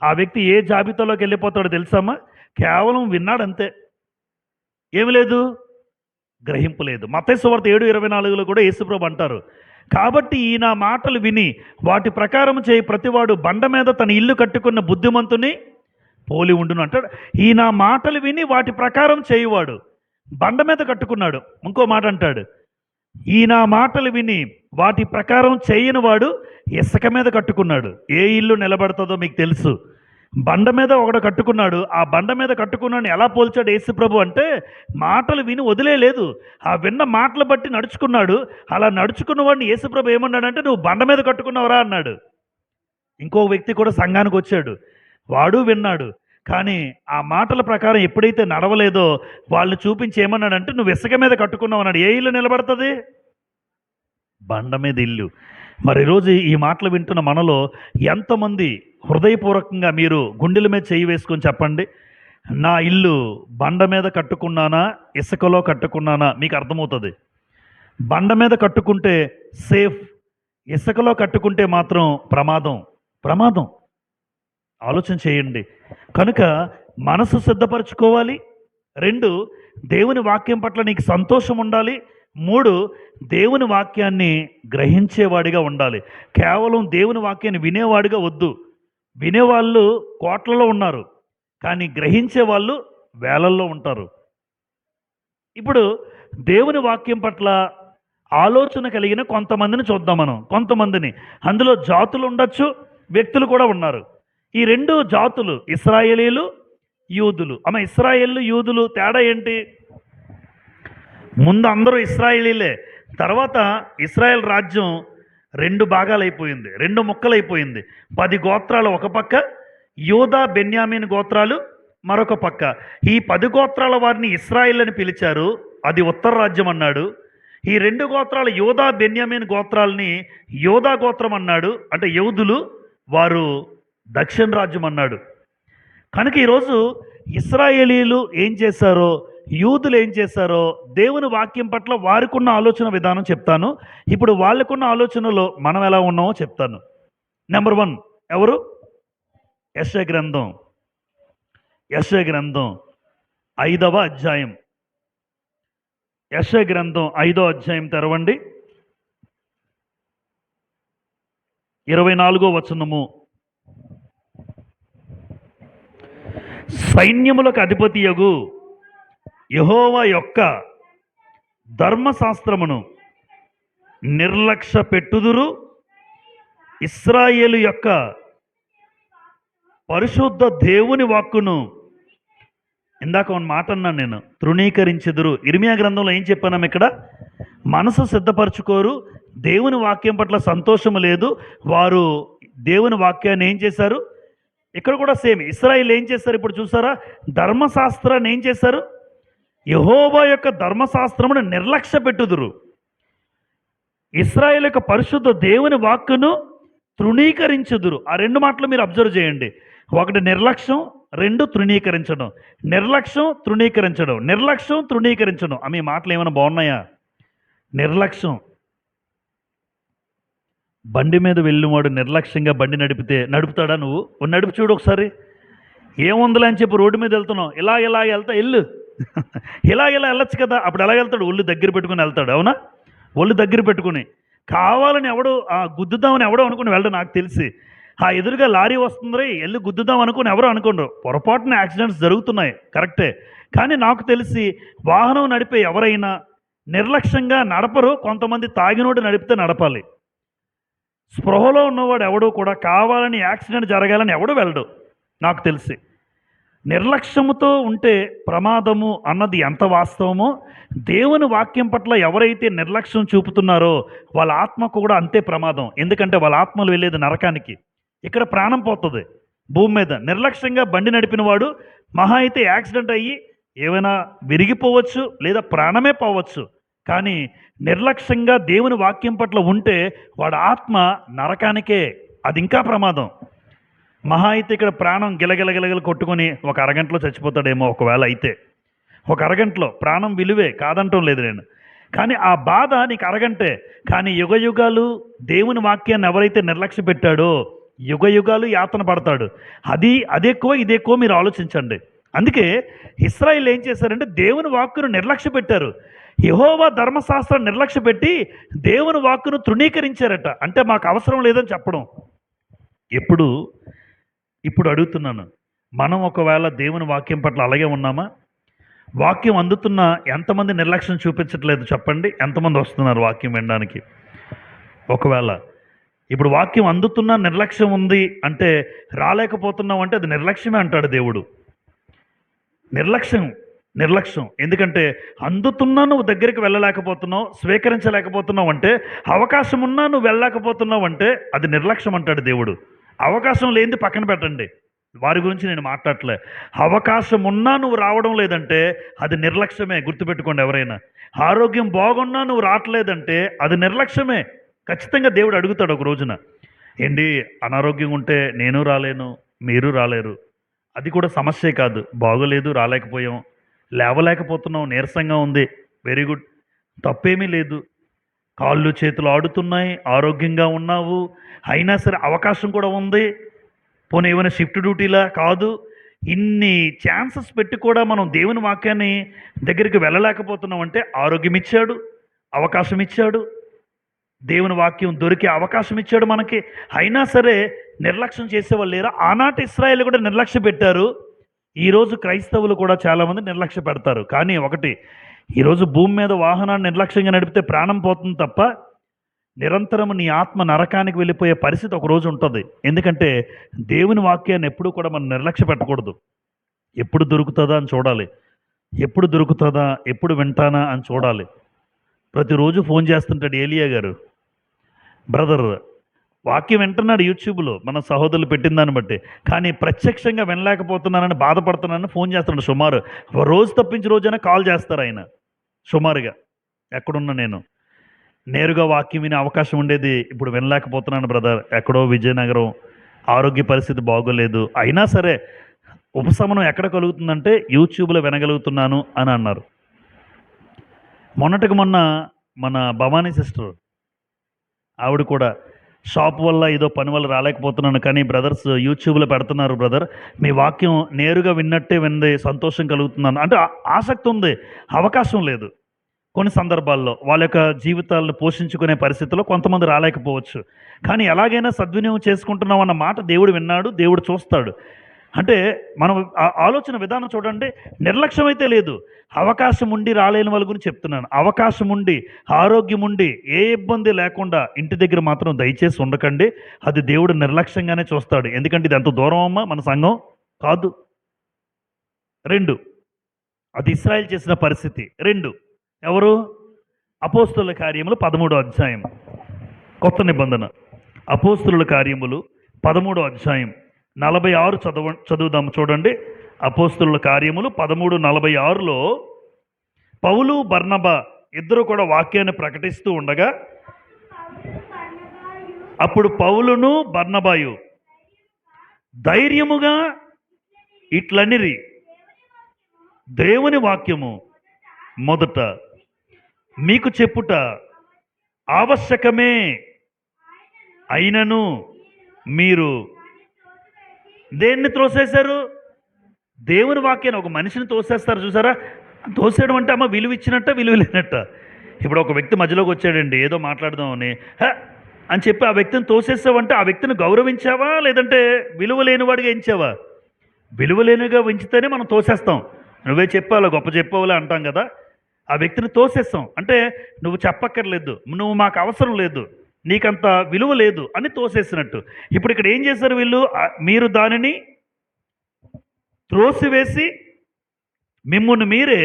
ఆ వ్యక్తి ఏ జాబితాలోకి వెళ్ళిపోతాడో తెలుసామా? కేవలం విన్నాడంతే, ఏమి లేదు, గ్రహింపు లేదు. మత్తయి సువార్త 7:24 కూడా యేసుప్రభు అంటారు, కాబట్టి ఈ నా మాటలు విని వాటి ప్రకారం చేయి ప్రతివాడు బండ మీద తన ఇల్లు కట్టుకున్న బుద్ధిమంతుని పోలి ఉండును అంటాడు. ఈ నా మాటలు విని వాటి ప్రకారం చేయువాడు బండ మీద కట్టుకున్నాడు. ఇంకో మాట అంటాడు, ఈ నా మాటలు విని వాటి ప్రకారం చేయని వాడు ఇసుక మీద కట్టుకున్నాడు. ఏ ఇల్లు నిలబడుతుందో మీకు తెలుసు. బండ మీద ఒకడు కట్టుకున్నాడు. ఆ బండ మీద కట్టుకున్నాడు ఎలా పోల్చాడు యేసుప్రభు అంటే మాటలు విని వదిలేదు, ఆ విన్న మాటలు బట్టి నడుచుకున్నాడు. అలా నడుచుకున్న వాడిని యేసుప్రభు ఏమన్నాడంటే నువ్వు బండ మీద కట్టుకున్నావురా అన్నాడు. ఇంకో వ్యక్తి కూడా సంఘానికి వచ్చాడు, వాడు విన్నాడు, కానీ ఆ మాటల ప్రకారం ఎప్పుడైతే నడవలేదో వాళ్ళని చూపించి ఏమన్నాడంటే నువ్వు ఇసుక మీద కట్టుకున్నావు అన్నాడు. ఏ ఇల్లు నిలబడుతుంది? బండ మీద ఇల్లు. మరి ఈరోజు ఈ మాటలు వింటున్న మనలో ఎంతమంది హృదయపూర్వకంగా మీరు గుండెల మీద చేయి వేసుకొని చెప్పండి, నా ఇల్లు బండ మీద కట్టుకున్నానా ఇసుకలో కట్టుకున్నానా? మీకు అర్థమవుతుంది. బండ మీద కట్టుకుంటే సేఫ్, ఇసుకలో కట్టుకుంటే మాత్రం ప్రమాదం. ప్రమాదం. ఆలోచన చేయండి. కనుక మనసు సిద్ధపరచుకోవాలి. 2, దేవుని వాక్యం పట్ల నీకు సంతోషం ఉండాలి. 3, దేవుని వాక్యాన్ని గ్రహించేవాడిగా ఉండాలి. కేవలం దేవుని వాక్యాన్ని వినేవాడిగా వద్దు. వినేవాళ్ళు కోట్లలో ఉన్నారు, కానీ గ్రహించే వాళ్ళు వేలల్లో ఉంటారు. ఇప్పుడు దేవుని వాక్యం పట్ల ఆలోచన కలిగిన కొంతమందిని చూద్దాం మనం. కొంతమందిని, అందులో జాతులు ఉండొచ్చు, వ్యక్తులు కూడా ఉన్నారు. ఈ 2 జాతులు ఇశ్రాయేలీలు, యూదులు. ఇశ్రాయేలు యూదులు తేడా ఏంటి? ముందు అందరూ ఇశ్రాయేలీలే, తర్వాత ఇశ్రాయేల్ రాజ్యం 2 భాగాలైపోయింది, 2 ముక్కలైపోయింది. 10 గోత్రాలు ఒక పక్క, యూదా బెన్యామీన్ గోత్రాలు మరొక పక్క. ఈ 10 గోత్రాల వారిని ఇశ్రాయేల్ అని పిలిచారు, అది ఉత్తర రాజ్యం అన్నాడు. ఈ రెండు గోత్రాలు యోధా బెన్యామీన్ గోత్రాలని యోధా గోత్రం అన్నాడు, అంటే యోధులు, వారు దక్షిణ రాజ్యం అన్నాడు. కనుక ఈరోజు ఇశ్రాయేలీలు ఏం చేశారో, యూదులు ఏం చేశారో, దేవుని వాక్యం పట్ల వారికి ఉన్న ఆలోచన విధానం చెప్తాను. ఇప్పుడు వాళ్ళకున్న ఆలోచనలో మనం ఎలా ఉన్నామో చెప్తాను. నెంబర్ 1 ఎవరు? యెషయా గ్రంథం, యెషయా గ్రంథం 5వ అధ్యాయం. యెషయా గ్రంథం 5వ అధ్యాయం తెరవండి. 24వ వచనము. సైన్యములకు అధిపతియగు యెహోవా యొక్క ధర్మశాస్త్రమును నిర్లక్ష్య పెట్టుదురు, ఇశ్రాయేలు యొక్క పరిశుద్ధ దేవుని వాక్కును, ఇందాక ఒక మాట అన్నాను నేను, తృణీకరించెదురు. ఇర్మియా గ్రంథంలో ఏం చెప్పాను ఇక్కడ? మనసు సిద్ధపరచుకోరు, దేవుని వాక్యం పట్ల సంతోషము లేదు, వారు దేవుని వాక్యాన్ని ఏం చేశారు? ఇక్కడ కూడా సేమ్ ఇశ్రాయేలు ఏం చేశారు? ఇప్పుడు చూసారా, ధర్మశాస్త్రాన్ని ఏం చేశారు? యెహోవా యొక్క ధర్మశాస్త్రమును నిర్లక్ష్య పెట్టుదురు, ఇశ్రాయేలు యొక్క పరిశుద్ధ దేవుని వాక్కును తృణీకరించుదురు. ఆ రెండు మాటలు మీరు అబ్జర్వ్ చేయండి. ఒకటి నిర్లక్ష్యం, రెండు తృణీకరించడం. నిర్లక్ష్యం, తృణీకరించడం, నిర్లక్ష్యం, తృణీకరించడం. మీ మాటలు ఏమైనా బాగున్నాయా? నిర్లక్ష్యం. బండి మీద వెళ్ళినవాడు నిర్లక్ష్యంగా బండి నడుపుతాడా? నువ్వు నడుపు చూడు ఒకసారి. ఏముందిలే అని చెప్పి రోడ్డు మీద వెళ్తున్నావు, ఇలా వెళ్తా వెళ్ళు, ఇలా వెళ్ళొచ్చు కదా. అప్పుడు ఎలా వెళ్తాడు? ఒళ్ళు దగ్గర పెట్టుకుని వెళ్తాడు, అవునా? ఒళ్ళు దగ్గర పెట్టుకుని కావాలని ఎవడో గుద్దుదామని ఎవడో అనుకుని వెళ్ళడు. నాకు తెలిసి ఎదురుగా లారీ వస్తుంది, వెళ్ళి గుద్దుదాం అనుకుని ఎవరో అనుకోండు. పొరపాటున యాక్సిడెంట్స్ జరుగుతున్నాయి, కరెక్టే. కానీ నాకు తెలిసి వాహనం నడిపే ఎవరైనా నిర్లక్ష్యంగా నడపరు. కొంతమంది తాగినోడు నడిపితే నడపాలి. స్పృహలో ఉన్నవాడు ఎవడో కూడా కావాలని యాక్సిడెంట్ జరగాలని ఎవడో వెళ్ళడు నాకు తెలిసి. నిర్లక్ష్యముతో ఉంటే ప్రమాదము అన్నది ఎంత వాస్తవమో, దేవుని వాక్యం పట్ల ఎవరైతే నిర్లక్ష్యం చూపుతున్నారో వాళ్ళ ఆత్మకు కూడా అంతే ప్రమాదం. ఎందుకంటే వాళ్ళ ఆత్మలు వెళ్ళేది నరకానికి. ఇక్కడ ప్రాణం పోతుంది భూమి మీద. నిర్లక్ష్యంగా బండి నడిపిన వాడు మహా అయితే యాక్సిడెంట్ అయ్యి ఏమైనా విరిగిపోవచ్చు, లేదా ప్రాణమే పోవచ్చు. కానీ నిర్లక్ష్యంగా దేవుని వాక్యం పట్ల ఉంటే వాడు ఆత్మ నరకానికే, అది ఇంకా ప్రమాదం. మహా అయితే ఇక్కడ ప్రాణం గిలగిలగిలగిల కొట్టుకొని ఒక అరగంటలో చచ్చిపోతాడేమో, ఒకవేళ అయితే. ఒక అరగంటలో ప్రాణం విలువే, కాదంటం లేదు నేను. కానీ ఆ బాధ నీకు అరగంటే. కానీ యుగయుగాలు దేవుని వాక్యాన్ని ఎవరైతే నిర్లక్ష్య పెట్టాడో యుగయుగాలు యాతన పడతాడు. అది ఎక్కువ, ఇది ఎక్కువ. మీరు ఆలోచించండి. అందుకే ఇశ్రాయేలు ఏం చేశారంటే దేవుని వాక్కును నిర్లక్ష్య పెట్టారు. యెహోవా ధర్మశాస్త్రాన్ని నిర్లక్ష్య పెట్టి దేవుని వాక్కును తృణీకరించారట. అంటే మాకు అవసరం లేదని చెప్పడం. ఇప్పుడు అడుగుతున్నాను, మనం ఒకవేళ దేవుని వాక్యం పట్ల అలాగే ఉన్నామా? వాక్యం అందుతున్నా ఎంతమంది నిర్లక్ష్యం చూపించట్లేదు చెప్పండి? ఎంతమంది వస్తున్నారు వాక్యం వినడానికి? ఒకవేళ ఇప్పుడు వాక్యం అందుతున్నా నిర్లక్ష్యం ఉంది అంటే, రాలేకపోతున్నాం అంటే అది నిర్లక్ష్యమే అంటాడు దేవుడు. నిర్లక్ష్యం. ఎందుకంటే అందుతున్నా నువ్వు దగ్గరికి వెళ్ళలేకపోతున్నావు, స్వీకరించలేకపోతున్నావు అంటే, అవకాశం ఉన్నా నువ్వు వెళ్ళలేకపోతున్నావు అంటే అది నిర్లక్ష్యం అంటాడు దేవుడు. అవకాశం లేనిది పక్కన పెట్టండి, వారి గురించి నేను మాట్లాడలే. అవకాశం ఉన్నా నువ్వు రావడం లేదంటే అది నిర్లక్ష్యమే, గుర్తుపెట్టుకోండి ఎవరైనా. ఆరోగ్యం బాగున్నా నువ్వు రావట్లేదంటే అది నిర్లక్ష్యమే. ఖచ్చితంగా దేవుడు అడుగుతాడు ఒక రోజున, ఏంటి అనారోగ్యం ఉంటే నేను రాలేను, మీరు రాలేరు, అది కూడా సమస్యే కాదు. బాగోలేదు, రాలేకపోయాం, లేవలేకపోతున్నాం, నీరసంగా ఉంది, వెరీ గుడ్, తప్పేమీ లేదు. కాళ్ళు చేతులు ఆడుతున్నాయి, ఆరోగ్యంగా ఉన్నావు, అయినా సరే అవకాశం కూడా ఉంది. పోనీ ఏమైనా షిఫ్ట్ డ్యూటీలా కాదు. ఇన్ని ఛాన్సెస్ పెట్టి కూడా మనం దేవుని వాక్యాన్ని దగ్గరికి వెళ్ళలేకపోతున్నాం అంటే ఆరోగ్యం ఇచ్చాడు, అవకాశం ఇచ్చాడు, దేవుని వాక్యం దొరికే అవకాశం ఇచ్చాడు మనకి. అయినా సరే నిర్లక్ష్యం చేసేవాళ్ళు లేరా? ఆనాటి ఇశ్రాయేలు కూడా నిర్లక్ష్య పెట్టారు. ఈరోజు క్రైస్తవులు కూడా చాలామంది నిర్లక్ష్య పెడతారు. కానీ ఒకటి, ఈరోజు భూమి మీద వాహనాన్ని నిర్లక్ష్యంగా నడిపితే ప్రాణం పోతుంది తప్ప నిరంతరం నీ ఆత్మ నరకానికి వెళ్ళిపోయే పరిస్థితి ఒక రోజు ఉంటుంది. ఎందుకంటే దేవుని వాక్యాన్ని ఎప్పుడూ కూడా మనం నిర్లక్ష్య పెట్టకూడదు. ఎప్పుడు దొరుకుతుందా అని చూడాలి, ఎప్పుడు దొరుకుతుందా, ఎప్పుడు వింటానా అని చూడాలి. ప్రతిరోజు ఫోన్ చేస్తుంటాడు ఏలియా గారు, బ్రదర్ వాక్యం వింటున్నాడు యూట్యూబ్లో, మన సహోదరులు పెట్టిన దాన్ని బట్టి. కానీ ప్రత్యక్షంగా వినలేకపోతున్నానని బాధపడుతున్నానని ఫోన్ చేస్తున్నాడు. సుమారు రోజు తప్పించి రోజైనా కాల్ చేస్తారు ఆయన. సుమారుగా ఎక్కడున్నా నేను నేరుగా వాక్యం వినే అవకాశం ఉండేది, ఇప్పుడు వినలేకపోతున్నాను బ్రదర్. ఎక్కడో విజయనగరం, ఆరోగ్య పరిస్థితి బాగోలేదు. అయినా సరే ఉపశమనం ఎక్కడ కలుగుతుందంటే యూట్యూబ్లో వినగలుగుతున్నాను అని అన్నారు. మొన్నటికి మొన్న మన భవానీ సిస్టర్, ఆవిడ కూడా షాప్ వల్ల ఏదో పని వల్ల రాలేకపోతున్నాను, కానీ బ్రదర్స్ యూట్యూబ్లో పెడుతున్నారు బ్రదర్, మీ వాక్యం నేరుగా విన్నట్టే వింది, సంతోషం కలుగుతున్నాను అంటే ఆసక్తి ఉంది, అవకాశం లేదు. కొన్ని సందర్భాల్లో వాళ్ళ యొక్క జీవితాలను పోషించుకునే పరిస్థితుల్లో కొంతమంది రాలేకపోవచ్చు, కానీ ఎలాగైనా సద్వినియోగం చేసుకుంటున్నాం అన్న మాట దేవుడు విన్నాడు, దేవుడు చూస్తాడు. అంటే మనం ఆలోచన విధానం చూడండి, నిర్లక్ష్యం అయితే లేదు. అవకాశం ఉండి రాలేని వాళ్ళ గురించి చెప్తున్నాను. అవకాశం ఉండి, ఆరోగ్యం ఉండి, ఏ ఇబ్బంది లేకుండా ఇంటి దగ్గర మాత్రం దయచేసి ఉండకండి. అది దేవుడు నిర్లక్ష్యంగానే చూస్తాడు. ఎందుకంటే ఇది ఎంత దూరం అమ్మా, మన సంఘం కాదు. 2, అది ఇశ్రాయేల్ చేసిన పరిస్థితి. 2, ఎవరు? అపోస్తుల కార్యములు 13వ అధ్యాయం, కొత్త నిబంధన. అపోస్తుల కార్యములు 13వ అధ్యాయం 46 చదువుదాం చూడండి. అపోస్తుల కార్యములు 13:46లో పౌలు బర్నబా ఇద్దరు కూడా వాక్యాన్ని ప్రకటిస్తూ ఉండగా, అప్పుడు పౌలును బర్నబాయు ధైర్యముగా ఇట్లనిరి, దేవుని వాక్యము మొదట మీకు చెప్పుట ఆవశ్యకమే, అయినను మీరు దేన్ని త్రోసేశారు? దేవుని వాక్యాన్ని. ఒక మనిషిని తోసేస్తారు చూసారా? తోసేయడం అంటే అమ్మ విలువ ఇచ్చినట్ట, విలువ లేనట్ట. ఇప్పుడు ఒక వ్యక్తి మధ్యలోకి వచ్చాడండి, ఏదో మాట్లాడదామని అని చెప్పి ఆ వ్యక్తిని తోసేసావంటే ఆ వ్యక్తిని గౌరవించావా, లేదంటే విలువ లేనివాడిగా ఎంచావా? విలువ లేనిగా ఉంచితేనే మనం తోసేస్తాం. నువ్వే చెప్పాలో, గొప్ప చెప్పావులే అంటాం కదా. ఆ వ్యక్తిని తోసేస్తాం అంటే నువ్వు చెప్పక్కర్లేదు, నువ్వు మాకు అవసరం లేదు, నీకంత విలువ లేదు అని తోసేసినట్టు. ఇప్పుడు ఇక్కడ ఏం చేశారు వీళ్ళు? మీరు దానిని త్రోసివేసి మిమ్మును మీరే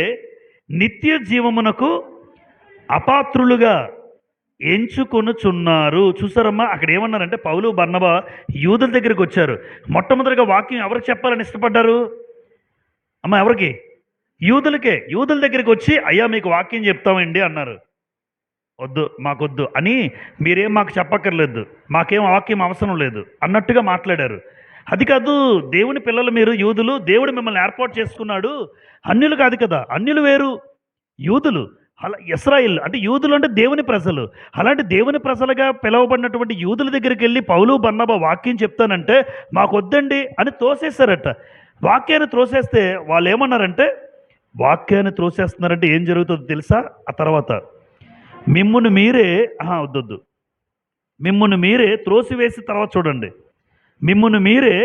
నిత్య జీవమునకు అపాత్రులుగా ఎంచుకొనుచున్నారు. చూసారమ్మా, అక్కడ ఏమన్నారంటే పౌలు బర్నబా యూదుల దగ్గరికి వచ్చారు. మొట్టమొదటిగా వాక్యం ఎవరికి చెప్పాలని ఇష్టపడ్డారు అమ్మ? ఎవరికి? యూదులకే. యూదుల దగ్గరికి వచ్చి అయ్యా మీకు వాక్యం చెప్తామండి అన్నారు. వద్దు, మాకొద్దు అని, మీరేం మాకు చెప్పక్కర్లేదు, మాకేం వాక్యం అవసరం లేదు అన్నట్టుగా మాట్లాడారు. అది కాదు, దేవుని పిల్లలు మీరు, యూదులు, దేవుడు మిమ్మల్ని ఏర్పాటు చేసుకున్నాడు, అన్యులు కాదు కదా. అన్యులు వేరు, యూదులు. అలా ఇశ్రాయేల్ అంటే యూదులు అంటే దేవుని ప్రజలు. అలాంటి దేవుని ప్రజలుగా పిలువబడినటువంటి యూదుల దగ్గరికి వెళ్ళి పౌలు బర్నబా వాక్యం చెప్తానంటే మాకు వద్దండి అని తోసేశారట. వాక్యాన్ని త్రోసేస్తే వాళ్ళు ఏమన్నారంటే, వాక్యాన్ని త్రోసేస్తున్నారంటే ఏం జరుగుతుందో తెలుసా? ఆ తర్వాత మిమ్మును మీరే వద్దొద్దు, మిమ్మును మీరే త్రోసివేసి, తర్వాత చూడండి, మిమ్మును మీరే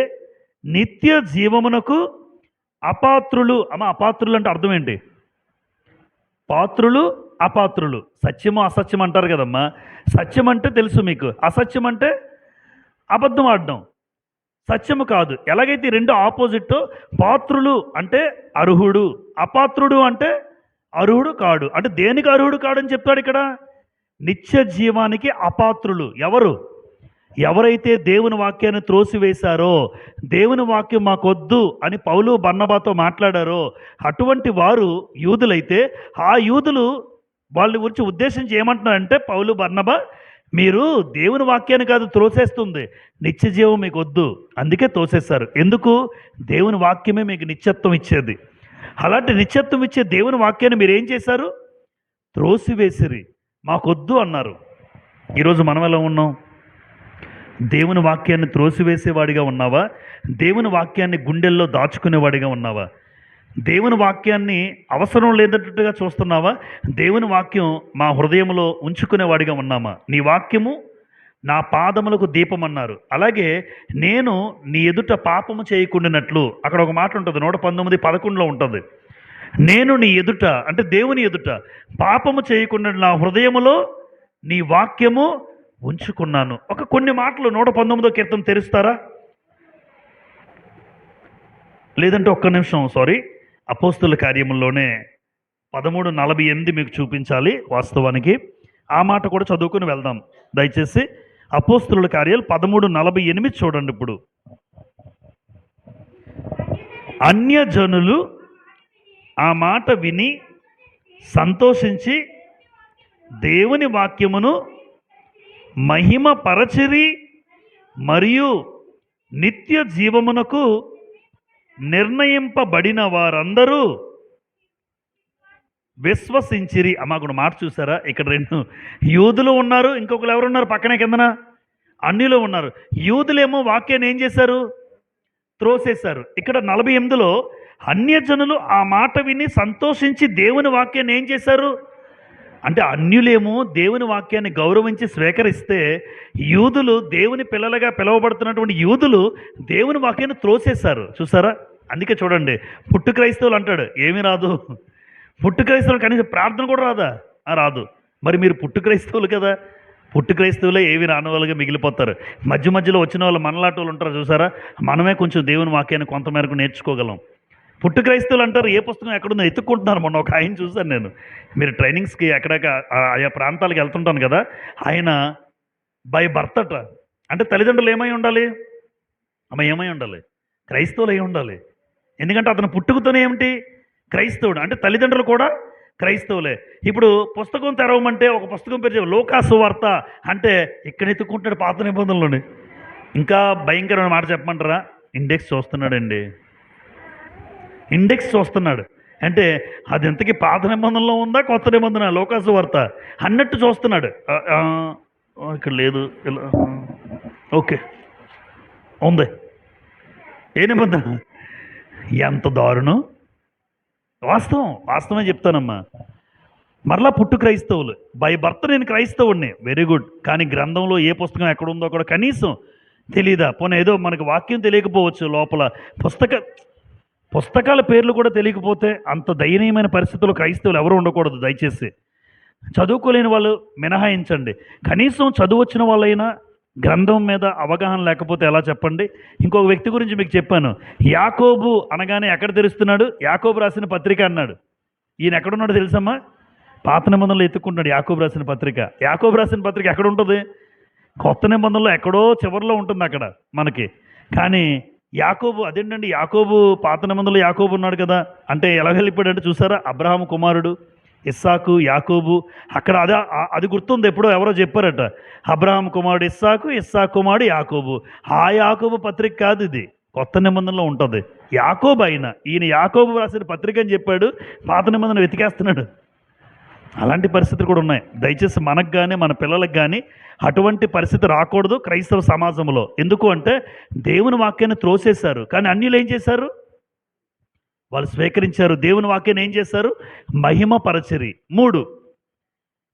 నిత్య జీవమునకు అపాత్రులు. అమ్మ, అపాత్రులు అంటే అర్థం ఏంటి? పాత్రులు, అపాత్రులు. సత్యము అసత్యం అంటారు కదమ్మా. సత్యం అంటే తెలుసు మీకు, అసత్యం అంటే అబద్ధం ఆడడం. సత్యము కాదు. ఎలాగైతే రెండు ఆపోజిట్, పాత్రులు అంటే అర్హుడు, అపాత్రుడు అంటే అర్హుడు కాడు. అంటే దేనికి అర్హుడు కాడని చెప్తాడు ఇక్కడ? నిత్య జీవానికి అపాత్రులు. ఎవరు? ఎవరైతే దేవుని వాక్యాన్ని త్రోసివేశారో, దేవుని వాక్యం మాకొద్దు అని పౌలు బర్నబాతో మాట్లాడారో అటువంటి వారు యూదులైతే, ఆ యూదులు వాళ్ళ గురించి ఉద్దేశించి ఏమంటున్నారంటే, పౌలు బర్నబా మీరు దేవుని వాక్యాన్ని కాదు త్రోసేస్తుంది, నిత్య జీవం మీకు వద్దు, అందుకే తోసేస్తారు. ఎందుకు? దేవుని వాక్యమే మీకు నిత్యత్వం ఇచ్చేది. అలాంటి నిత్యత్వం ఇచ్చే దేవుని వాక్యాన్ని మీరు ఏం చేశారు? త్రోసివేసిరి, మాకొద్దు అన్నారు. ఈరోజు మనం ఎలా ఉన్నాం? దేవుని వాక్యాన్ని త్రోసివేసేవాడిగా ఉన్నావా? దేవుని వాక్యాన్ని గుండెల్లో దాచుకునేవాడిగా ఉన్నావా? దేవుని వాక్యాన్ని అవసరం లేదన్నట్టుగా చూస్తున్నావా? దేవుని వాక్యం మా హృదయంలో ఉంచుకునేవాడిగా ఉన్నామా? నీ వాక్యము నా పాదములకు దీపం అన్నారు. అలాగే నేను నీ ఎదుట పాపము చేయకుండానట్లు, అక్కడ ఒక మాట ఉంటుంది, 119:11 ఉంటుంది. నేను నీ ఎదుట అంటే దేవుని ఎదుట పాపము చేయకుండా నా హృదయములో నీ వాక్యము ఉంచుకున్నాను. కొన్ని మాటలు 119వ కీర్తన తెరుస్తారా? లేదంటే ఒక్క నిమిషం, సారీ, అపోస్తుల కార్యముల్లోనే 13:48 మీకు చూపించాలి. వాస్తవానికి ఆ మాట కూడా చదువుకుని వెళ్దాం దయచేసి. అపోస్తుల కార్యాలు 13:48 చూడండి. ఇప్పుడు అన్యజనులు ఆ మాట విని సంతోషించి దేవుని వాక్యమును మహిమ పరచిరి మరియు నిత్య జీవమునకు నిర్ణయింపబడిన వారందరూ విశ్వసించిరి. అమ్మాకుడు మాట చూసారా? ఇక్కడ రెండు యూదులు ఉన్నారు, ఇంకొకరు ఎవరున్నారు పక్కనే కిందన? అన్యులు ఉన్నారు. యూదులేమో వాక్యాన్ని ఏం చేశారు? త్రోసేశారు. ఇక్కడ 48లో అన్యజనులు ఆ మాట విని సంతోషించి దేవుని వాక్యాన్ని ఏం చేశారు అంటే, అన్యులేమో దేవుని వాక్యాన్ని గౌరవించి స్వీకరిస్తే, యూదులు దేవుని పిల్లలుగా పిలువబడుతున్నటువంటి యూదులు దేవుని వాక్యాన్ని త్రోసేశారు. చూసారా? అందుకే చూడండి, పుట్టు క్రైస్తవులు అంటాడు ఏమీ రాదు. పుట్టు క్రైస్తవులు కనీసం ప్రార్థన కూడా రాదా? రాదు. మరి మీరు పుట్టు క్రైస్తవులు కదా, పుట్టు క్రైస్తవులే ఏవి రాని వాళ్ళుగా మిగిలిపోతారు. మధ్య మధ్యలో వచ్చిన వాళ్ళు మనలాంటి వాళ్ళు ఉంటారు చూసారా? మనమే కొంచెం దేవుని వాక్యాన్ని కొంతమేరకు నేర్చుకోగలం. పుట్టు క్రైస్తవులు అంటారు ఏ పుస్తకం ఎక్కడుందో ఎత్తుక్కుంటున్నారు. మొన్న ఒక ఆయన చూశాను నేను, మీరు ట్రైనింగ్స్కి ఎక్కడెక్క ఆయా ప్రాంతాలకు వెళ్తుంటాను కదా, ఆయన బై బర్త్ అట. అంటే తల్లిదండ్రులు ఏమై ఉండాలి? ఏమై ఉండాలి? క్రైస్తవులు అయి ఉండాలి. ఎందుకంటే అతను పుట్టుకతోనే ఏమిటి? క్రైస్తవుడు. అంటే తల్లిదండ్రులు కూడా క్రైస్తవులే. ఇప్పుడు పుస్తకం తెరవమంటే ఒక పుస్తకం పేరు లోకాసు వార్త అంటే ఇక్కడ ఎత్తుకుంటాడు పాత నిబంధనలోని. ఇంకా భయంకరమైన మాట చెప్పమంటారా? ఇండెక్స్ చూస్తున్నాడండి. ఇండెక్స్ చూస్తున్నాడు అంటే అది ఎంతకీ పాత నిబంధనలో ఉందా కొత్త నిబంధన? లోకాసు వార్త అన్నట్టు చూస్తున్నాడు. ఇక్కడ లేదు, ఓకే ఉంది. ఏ నిబంధన? ఎంత దారుణం! వాస్తవమే చెప్తానమ్మా. మరలా పుట్టు క్రైస్తవులు, బై బర్త్ నేను క్రైస్తవుడిని, వెరీ గుడ్. కానీ గ్రంథంలో ఏ పుస్తకం ఎక్కడుందో కూడా కనీసం తెలీదా? పోనీ ఏదో మనకు వాక్యం తెలియకపోవచ్చు, లోపల పుస్తకాల పేర్లు కూడా తెలియకపోతే అంత దయనీయమైన పరిస్థితుల్లో క్రైస్తవులు ఎవరు ఉండకూడదు. దయచేసి చదువుకోలేని వాళ్ళు మినహాయించండి. కనీసం చదువు వచ్చిన వాళ్ళైనా గ్రంథం మీద అవగాహన లేకపోతే ఎలా చెప్పండి? ఇంకొక వ్యక్తి గురించి మీకు చెప్పాను. యాకోబు అనగానే ఎక్కడ తెలుస్తున్నాడు? యాకోబు రాసిన పత్రిక అన్నాడు. ఈయన ఎక్కడున్నాడు తెలుసమ్మా? పాత నిబంధనలు ఎత్తుకుంటున్నాడు యాకోబు రాసిన పత్రిక. యాకోబు రాసిన పత్రిక ఎక్కడ ఉంటుంది? కొత్త నిబంధనలో ఎక్కడో చివరిలో ఉంటుంది అక్కడ మనకి. కానీ యాకోబు అదేంటండి, యాకోబు పాత నిబంధనలో యాకోబు ఉన్నాడు కదా అంటే ఎలా వెళ్ళిపోయాడంటే చూసారా? అబ్రహాము కుమారుడు ఇస్సాకు, యాకోబు. అక్కడ అది గుర్తుంది, ఎప్పుడో ఎవరో చెప్పారట. అబ్రహాం కుమారుడు ఇస్సాకు, ఇస్సాకు కుమారుడు యాకోబు. ఆ యాకోబు పత్రిక కాదు ఇది, కొత్త నిబంధనలో ఉంటుంది. యాకోబు ఈయన యాకోబు రాసిన పత్రిక అని చెప్పాడు, పాత నిబంధన వెతికేస్తున్నాడు. అలాంటి పరిస్థితులు కూడా ఉన్నాయి. దయచేసి మనకు కానీ మన పిల్లలకు కానీ అటువంటి పరిస్థితి రాకూడదు క్రైస్తవ సమాజంలో. ఎందుకు అంటే దేవుని వాక్యాన్ని త్రోసేశారు, కానీ అన్యులు ఏం చేశారు? వాళ్ళు స్వీకరించారు. దేవుని వాక్యాన్ని ఏం చేశారు? మహిమ పరచిరి. 3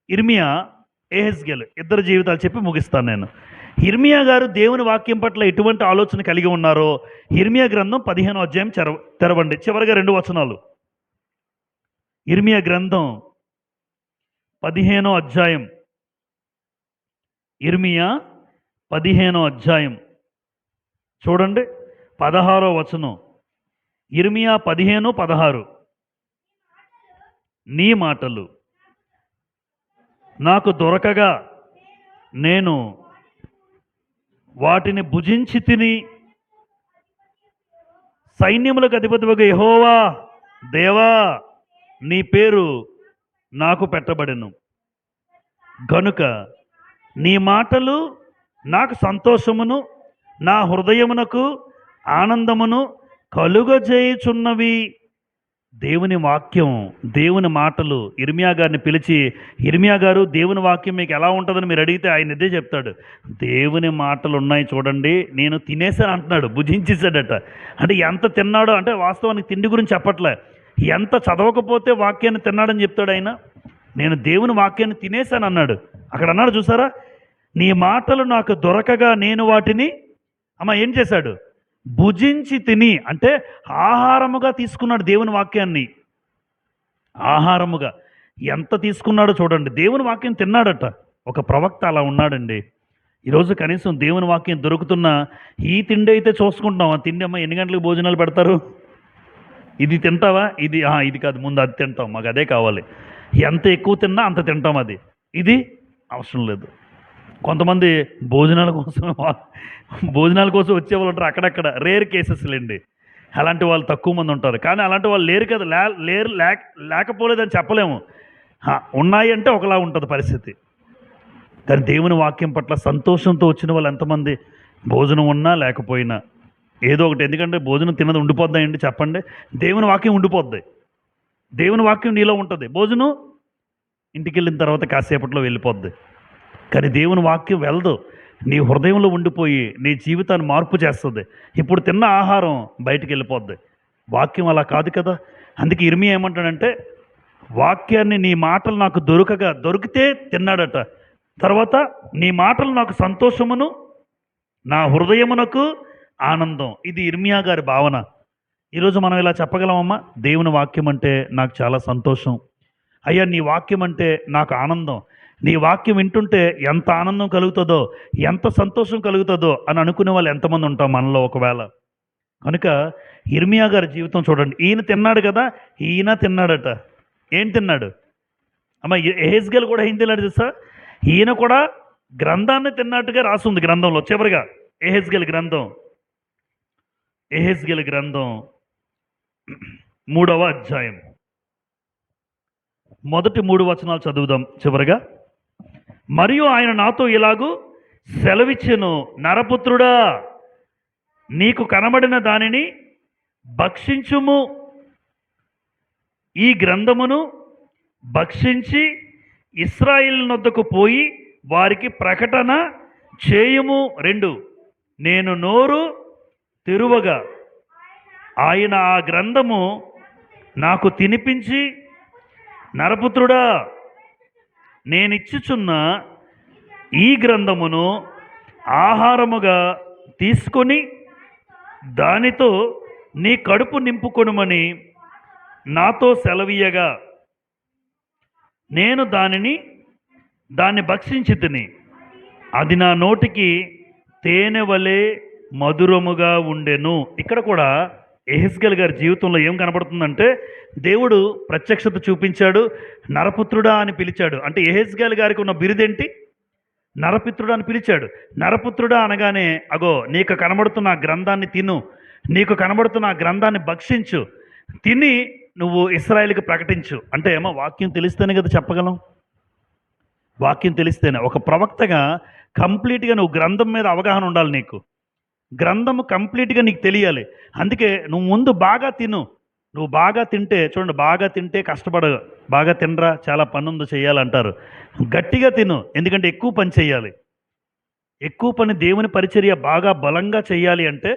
ఇర్మియా, ఎహెజ్కేలు ఇద్దరు జీవితాలు చెప్పి ముగిస్తాను నేను. ఇర్మియా గారు దేవుని వాక్యం పట్ల ఎటువంటి ఆలోచన కలిగి ఉన్నారో ఇర్మియా గ్రంథం 15వ అధ్యాయం తెరవండి. చివరిగా 2 వచనాలు. ఇర్మియా గ్రంథం 15వ అధ్యాయం. ఇర్మియా 15వ అధ్యాయం చూడండి, 16వ వచనం. ఇర్మియా 15:16. నీ మాటలు నాకు దొరకగా నేను వాటిని భుజించి తిని, సైన్యములకు అధిపతివగు యెహోవా దేవా నీ పేరు నాకు పెట్టబడెను గనుక నీ మాటలు నాకు సంతోషమును నా హృదయమునకు ఆనందమును కలుగజేయుచున్నవి. దేవుని వాక్యం, దేవుని మాటలు. ఇర్మియా గారిని పిలిచి, ఇర్మియా గారు దేవుని వాక్యం మీకు ఎలా ఉంటుందని మీరు అడిగితే ఆయన ఇదే చెప్తాడు. దేవుని మాటలు ఉన్నాయి చూడండి, నేను తినేసాను అంటున్నాడు, భుజించేశాడట. అంటే ఎంత తిన్నాడో అంటే వాస్తవానికి తిండి గురించి చెప్పట్లే, ఎంత చదవకపోతే వాక్యాన్ని తిన్నాడని చెప్తాడు ఆయన. నేను దేవుని వాక్యాన్ని తినేశాను అన్నాడు. అక్కడ అన్నాడు చూసారా, నీ మాటలు నాకు దొరకగా నేను వాటిని ఏం చేశాడు? భుజించి తిని. అంటే ఆహారముగా తీసుకున్నాడు దేవుని వాక్యాన్ని. ఆహారముగా ఎంత తీసుకున్నాడో చూడండి. దేవుని వాక్యం తిన్నాడట. ఒక ప్రవక్త అలా ఉన్నాడండి. ఈరోజు కనీసం దేవుని వాక్యం దొరుకుతున్న ఈ తిండి అయితే చూసుకుంటున్నాం. ఆ తిండి ఎన్ని గంటలకు భోజనాలు పెడతారు? ఇది తింటావా? ఇది కాదు, ముందు అది తింటాం, మాకు అదే కావాలి. ఎంత ఎక్కువ తిన్నా అంత తింటాం. ఇది అవసరం లేదు. కొంతమంది భోజనాల కోసం వచ్చేవాళ్ళు ఉంటారు అక్కడక్కడ, రేర్ కేసెస్ లేండి. అలాంటి వాళ్ళు తక్కువ మంది ఉంటారు. కానీ అలాంటి వాళ్ళు లేరు కదా, లేకపోలేదని చెప్పలేము. ఉన్నాయి అంటే ఒకలా ఉంటుంది పరిస్థితి. కానీ దేవుని వాక్యం పట్ల సంతోషంతో వచ్చిన వాళ్ళు ఎంతమంది? భోజనం ఉన్నా లేకపోయినా ఏదో ఒకటి. ఎందుకంటే భోజనం తిన్నది ఉండిపోద్దాయండి చెప్పండి? దేవుని వాక్యం ఉండిపోద్ది. దేవుని వాక్యం నీలో ఉంటుంది. భోజనం ఇంటికి వెళ్ళిన తర్వాత కాసేపట్లో వెళ్ళిపోద్ది. కానీ దేవుని వాక్యం వెళ్ళదు. నీ హృదయంలో ఉండిపోయి నీ జీవితాన్ని మార్పు చేస్తుంది. ఇప్పుడు తిన్న ఆహారం బయటికి వెళ్ళిపోద్ది. వాక్యం అలా కాదు కదా. అందుకే ఇర్మియా ఏమంటాడంటే, వాక్యాన్ని నీ మాటలు నాకు దొరికితే తిన్నాడట. తర్వాత నీ మాటలు నాకు సంతోషమును, నా హృదయమునకు ఆనందం. ఇది ఇర్మియా గారి భావన. ఈరోజు మనం ఇలా చెప్పగలమమ్మా, దేవుని వాక్యం అంటే నాకు చాలా సంతోషం, అయ్యా నీ వాక్యం అంటే నాకు ఆనందం, నీ వాక్యం వింటుంటే ఎంత ఆనందం కలుగుతుందో, ఎంత సంతోషం కలుగుతుందో అని అనుకునే వాళ్ళు ఎంతమంది ఉంటాం మనలో ఒకవేళ. కనుక ఇర్మియా గారి జీవితం చూడండి. ఈయన తిన్నాడు కదా, ఈయన తిన్నాడట. ఏం తిన్నాడు అమ్మ? ఎహెజ్కేలు కూడా ఏం తిన్నాడు తెలుసా? ఈయన కూడా గ్రంథాన్ని తిన్నట్టుగా రాసుంది గ్రంథంలో. చివరిగా ఎహెజ్కేలు గ్రంథం 3వ అధ్యాయం మొదటి 3 వచనాలు చదువుదాం చివరిగా. మరియు ఆయన నాతో ఇలాగూ సెలవిచ్చెను, నరపుత్రుడా, నీకు కనబడిన దానిని భక్షించుము, ఈ గ్రంథమును భక్షించి ఇశ్రాయేలు నొద్దకు పోయి వారికి ప్రకటన చేయుము. 2, నేను నోరు తెరువగా ఆయన ఆ గ్రంథము నాకు తినిపించి, నరపుత్రుడా, నేనిచ్చుచున్న ఈ గ్రంథమును ఆహారముగా తీసుకొని దానితో నీ కడుపు నింపుకొనుమని నాతో సెలవీయగా, నేను దాన్ని భక్షించి తిని అది నా నోటికి తేనె వలె మధురముగా ఉండెను. ఇక్కడ కూడా ఎహెజ్కేలు గారి జీవితంలో ఏం కనబడుతుందంటే, దేవుడు ప్రత్యక్షత చూపించాడు, నరపుత్రుడా అని పిలిచాడు. అంటే ఎహెజ్కేలు గారికి ఉన్న బిరుదేంటి? నరపుత్రుడా అని పిలిచాడు. నరపుత్రుడా అనగానే, అగో నీకు కనబడుతున్న ఆ గ్రంథాన్ని తిను, నీకు కనబడుతున్న ఆ గ్రంథాన్ని భక్షించు, తిని నువ్వు ఇశ్రాయేలుకి ప్రకటించు. అంటే ఏమో వాక్యం తెలిస్తేనే కదా చెప్పగలం. వాక్యం తెలిస్తేనే. ఒక ప్రవక్తగా కంప్లీట్గా నువ్వు గ్రంథం మీద అవగాహన ఉండాలి. నీకు గ్రంథము కంప్లీట్గా నీకు తెలియాలి. అందుకే నువ్వు ముందు బాగా తిను. నువ్వు బాగా తింటే, చూడండి, బాగా తింటే కష్టపడదు. బాగా తినరా, చాలా పని ఉందో చేయాలంటారు. గట్టిగా తిను, ఎందుకంటే ఎక్కువ పని చేయాలి. ఎక్కువ పని, దేవుని పరిచర్య బాగా బలంగా చేయాలి అంటే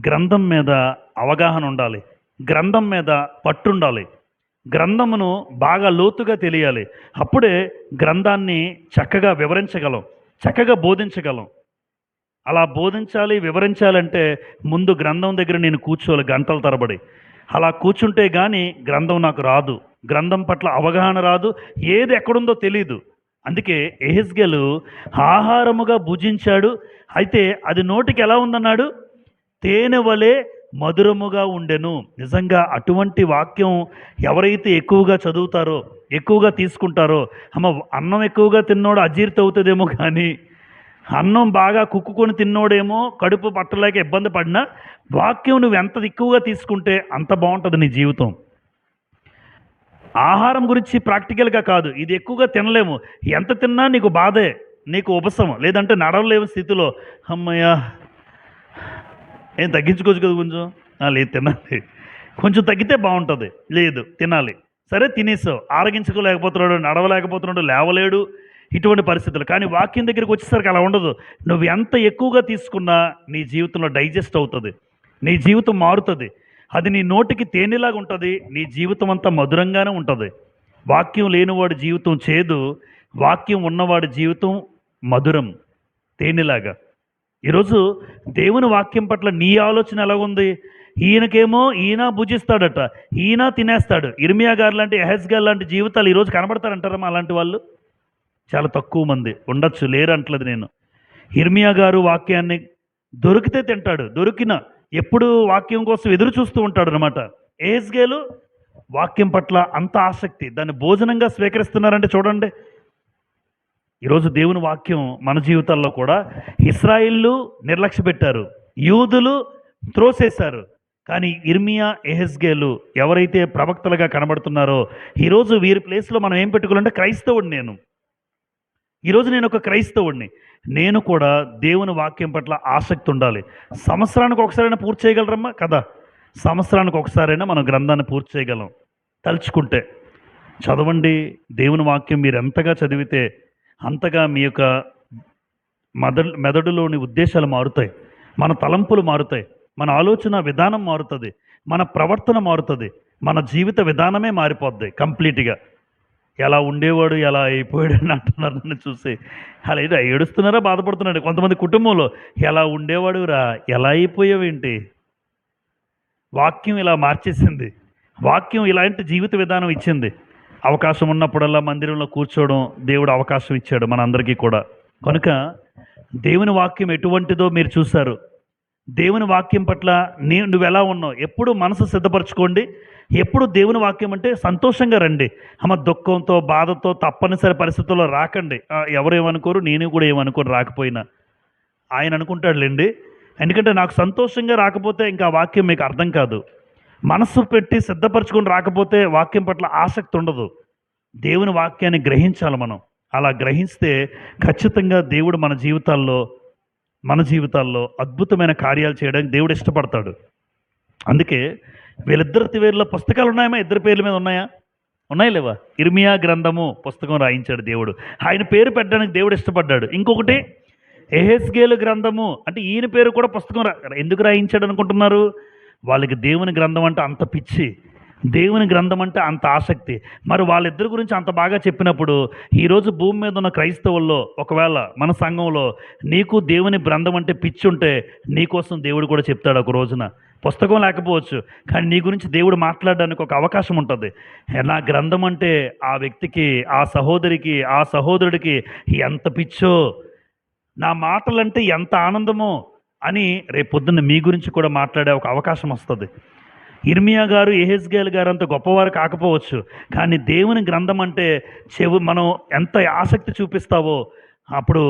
గ్రంథం మీద అవగాహన ఉండాలి, గ్రంథం మీద పట్టుండాలి, గ్రంథమును బాగా లోతుగా తెలియాలి. అప్పుడే గ్రంథాన్ని చక్కగా వివరించగలం, చక్కగా బోధించగలం. అలా బోధించాలి, వివరించాలంటే ముందు గ్రంథం దగ్గర నేను కూర్చోవాలి గంటల తరబడి. అలా కూర్చుంటే కానీ గ్రంథం నాకు రాదు, గ్రంథం పట్ల అవగాహన రాదు, ఏది ఎక్కడుందో తెలీదు. అందుకే ఎహెజ్కేలు ఆహారముగా భుజించాడు. అయితే అది నోటికి ఎలా ఉందన్నాడు? తేనె వలె మధురముగా ఉండెను. నిజంగా అటువంటి వాక్యం ఎవరైతే ఎక్కువగా చదువుతారో, ఎక్కువగా తీసుకుంటారో, అన్నం ఎక్కువగా తిన్నోడు అజీర్తి అవుతుందేమో, కానీ అన్నం బాగా కుక్కుకొని తిన్నోడేమో కడుపు పట్టలేక ఇబ్బంది పడినా, వాక్యం నువ్వు ఎంత ఎక్కువగా తీసుకుంటే అంత బాగుంటుంది నీ జీవితం. ఆహారం గురించి ప్రాక్టికల్గా కాదు, ఇది ఎక్కువగా తినలేము, ఎంత తిన్నా నీకు బాధే, నీకు ఉపశమం, లేదంటే నడవలేము స్థితిలో, అమ్మయ్యా ఏం తగ్గించుకోవచ్చు కదా కొంచెం, లేదు తినాలి, కొంచెం తగ్గితే బాగుంటుంది, లేదు తినాలి, సరే తినేసావు, ఆరగించుకోలేకపోతున్నాడు, నడవలేకపోతున్నాడు, లేవలేడు, ఇటువంటి పరిస్థితులు. కానీ వాక్యం దగ్గరికి వచ్చేసరికి అలా ఉండదు. నువ్వు ఎంత ఎక్కువగా తీసుకున్నా నీ జీవితంలో డైజెస్ట్ అవుతుంది, నీ జీవితం మారుతుంది, అది నీ నోటికి తేనెలాగా ఉంటుంది, నీ జీవితం అంతా మధురంగానే ఉంటుంది. వాక్యం లేనివాడి జీవితం చేదు, వాక్యం ఉన్నవాడి జీవితం మధురం, తేనెలాగా. ఈరోజు దేవుని వాక్యం పట్ల నీ ఆలోచన ఎలా ఉంది? ఈయనకేమో ఈయన భుజిస్తాడట, ఈయన తినేస్తాడు. ఇర్మియా గారు లాంటి, ఎహెజ్కేలు లాంటి జీవితాలు ఈరోజు కనబడతారంటారమ్మా? అలాంటి వాళ్ళు చాలా తక్కువ మంది ఉండొచ్చు, లేరు అంటలేదు నేను. ఇర్మియా గారు వాక్యాన్ని దొరికితే తింటాడు, దొరికిన ఎప్పుడు వాక్యం కోసం ఎదురు చూస్తూ ఉంటాడు అనమాట. ఎహెజ్కేలు వాక్యం పట్ల అంత ఆసక్తి, దాన్ని భోజనంగా స్వీకరిస్తున్నారంటే చూడండి. ఈరోజు దేవుని వాక్యం మన జీవితాల్లో కూడా ఇశ్రాయేలు నిర్లక్ష్య పెట్టారు, యూదులు త్రోసేశారు, కానీ ఇర్మియా, యెహెజ్కేలు ఎవరైతే ప్రవక్తలుగా కనబడుతున్నారో ఈరోజు వీరి ప్లేస్లో మనం ఏం పెట్టుకోవాలంటే క్రైస్తవుడిని నేను. ఈరోజు నేను ఒక క్రైస్తవుడిని. నేను కూడా దేవుని వాక్యం పట్ల ఆసక్తి ఉండాలి. సంవత్సరానికి ఒకసారైనా పూర్తి చేయగలరమ్మా కదా? సంవత్సరానికి ఒకసారైనా మనం గ్రంథాన్ని పూర్తి చేయగలం తలుచుకుంటే. చదవండి దేవుని వాక్యం. మీరు ఎంతగా చదివితే అంతగా మీ యొక్క మెదడులోని ఉద్దేశాలు మారుతాయి, మన తలంపులు మారుతాయి, మన ఆలోచన విధానం మారుతుంది, మన ప్రవర్తన మారుతుంది, మన జీవిత విధానమే మారిపోద్ది కంప్లీట్గా. ఎలా ఉండేవాడు ఎలా అయిపోయాడు అని అంటున్నారు నన్ను చూసి. అలా ఏదో ఏడుస్తున్నారా బాధపడుతున్నాడు కొంతమంది కుటుంబంలో. ఎలా ఉండేవాడు రా, ఎలా అయిపోయావేంటి? వాక్యం ఇలా మార్చేసింది. వాక్యం ఇలాంటి జీవిత విధానం ఇచ్చింది. అవకాశం ఉన్నప్పుడల్లా మందిరంలో కూర్చోవడం దేవుడు అవకాశం ఇచ్చాడు మనందరికీ కూడా. కనుక దేవుని వాక్యం ఎటువంటిదో మీరు చూశారు. దేవుని వాక్యం పట్ల నువ్వు ఎలా ఉన్నావు ఎప్పుడు మనసు సిద్ధపరచుకోండి. ఎప్పుడు దేవుని వాక్యం అంటే సంతోషంగా రండి. దుఃఖంతో బాధతో తప్పనిసరి పరిస్థితుల్లో రాకండి. ఎవరు ఏమనుకోరు, నేను కూడా ఏమనుకోరు రాకపోయినా. ఆయన అనుకుంటాడులేండి. ఎందుకంటే నాకు సంతోషంగా రాకపోతే ఇంకా ఆ వాక్యం మీకు అర్థం కాదు. మనస్సు పెట్టి సిద్ధపరచుకొని రాకపోతే వాక్యం పట్ల ఆసక్తి ఉండదు. దేవుని వాక్యాన్ని గ్రహించాలి మనం. అలా గ్రహిస్తే ఖచ్చితంగా దేవుడు మన జీవితాల్లో అద్భుతమైన కార్యాలు చేయడానికి దేవుడు ఇష్టపడతాడు. అందుకే వీళ్ళిద్దరి పేర్ల పుస్తకాలు ఉన్నాయమ్మా? ఇద్దరి పేర్ల మీద ఉన్నాయా? ఉన్నాయి లేవా? ఇర్మియా గ్రంథము పుస్తకం రాయించాడు దేవుడు. ఆయన పేరు పెట్టడానికి దేవుడు ఇష్టపడ్డాడు. ఇంకొకటి యెహెజ్కేలు గ్రంథము, అంటే ఈయన పేరు కూడా పుస్తకం ఎందుకు రాయించాడు అనుకుంటున్నారు? వాళ్ళకి దేవుని గ్రంథం అంటే అంత పిచ్చి, దేవుని గ్రంథం అంటే అంత ఆసక్తి. మరి వాళ్ళిద్దరి గురించి అంత బాగా చెప్పినప్పుడు ఈరోజు భూమి మీద ఉన్న క్రైస్తవుల్లో ఒకవేళ మన సంఘంలో నీకు దేవుని గ్రంథం అంటే పిచ్చి ఉంటే నీకోసం దేవుడు కూడా చెప్తాడు ఒక రోజున. పుస్తకం లేకపోవచ్చు కానీ నీ గురించి దేవుడు మాట్లాడడానికి ఒక అవకాశం ఉంటుంది. నా గ్రంథం అంటే ఆ వ్యక్తికి, ఆ సహోదరికి, ఆ సహోదరుడికి ఎంత పిచ్చో, నా మాటలంటే ఎంత ఆనందమో అని రేపొద్దున్న మీ గురించి కూడా మాట్లాడే ఒక అవకాశం వస్తుంది. ఇర్మియా గారు, యెహెజ్కేలు గారు అంత గొప్పవారు కాకపోవచ్చు కానీ దేవుని గ్రంథం అంటే మనం ఎంత ఆసక్తి చూపిస్తావో అప్పుడు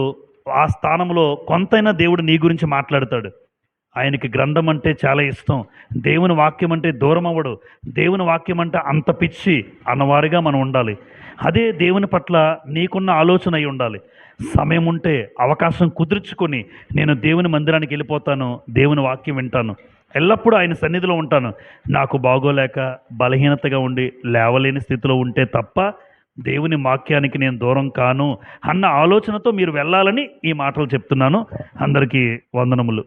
ఆ స్థానంలో కొంతైనా దేవుడు నీ గురించి మాట్లాడతాడు. ఆయనకి గ్రంథం అంటే చాలా ఇష్టం. దేవుని వాక్యం అంటే దూరం అవ్వడు. దేవుని వాక్యం అంటే అంత పిచ్చి అన్నవారిగా మనం ఉండాలి. అదే దేవుని పట్ల నీకున్న ఆలోచన అయి ఉండాలి. సమయం ఉంటే అవకాశం కుదుర్చుకొని నేను దేవుని మందిరానికి వెళ్ళిపోతాను, దేవుని వాక్యం వింటాను, ఎల్లప్పుడూ ఆయన సన్నిధిలో ఉంటాను. నాకు బాగోలేక బలహీనతగా ఉండి లేవలేని స్థితిలో ఉంటే తప్ప దేవుని వాక్యానికి నేను దూరం కాను అన్న ఆలోచనతో మీరు వెళ్ళాలని ఈ మాటలు చెప్తున్నాను. అందరికీ వందనములు.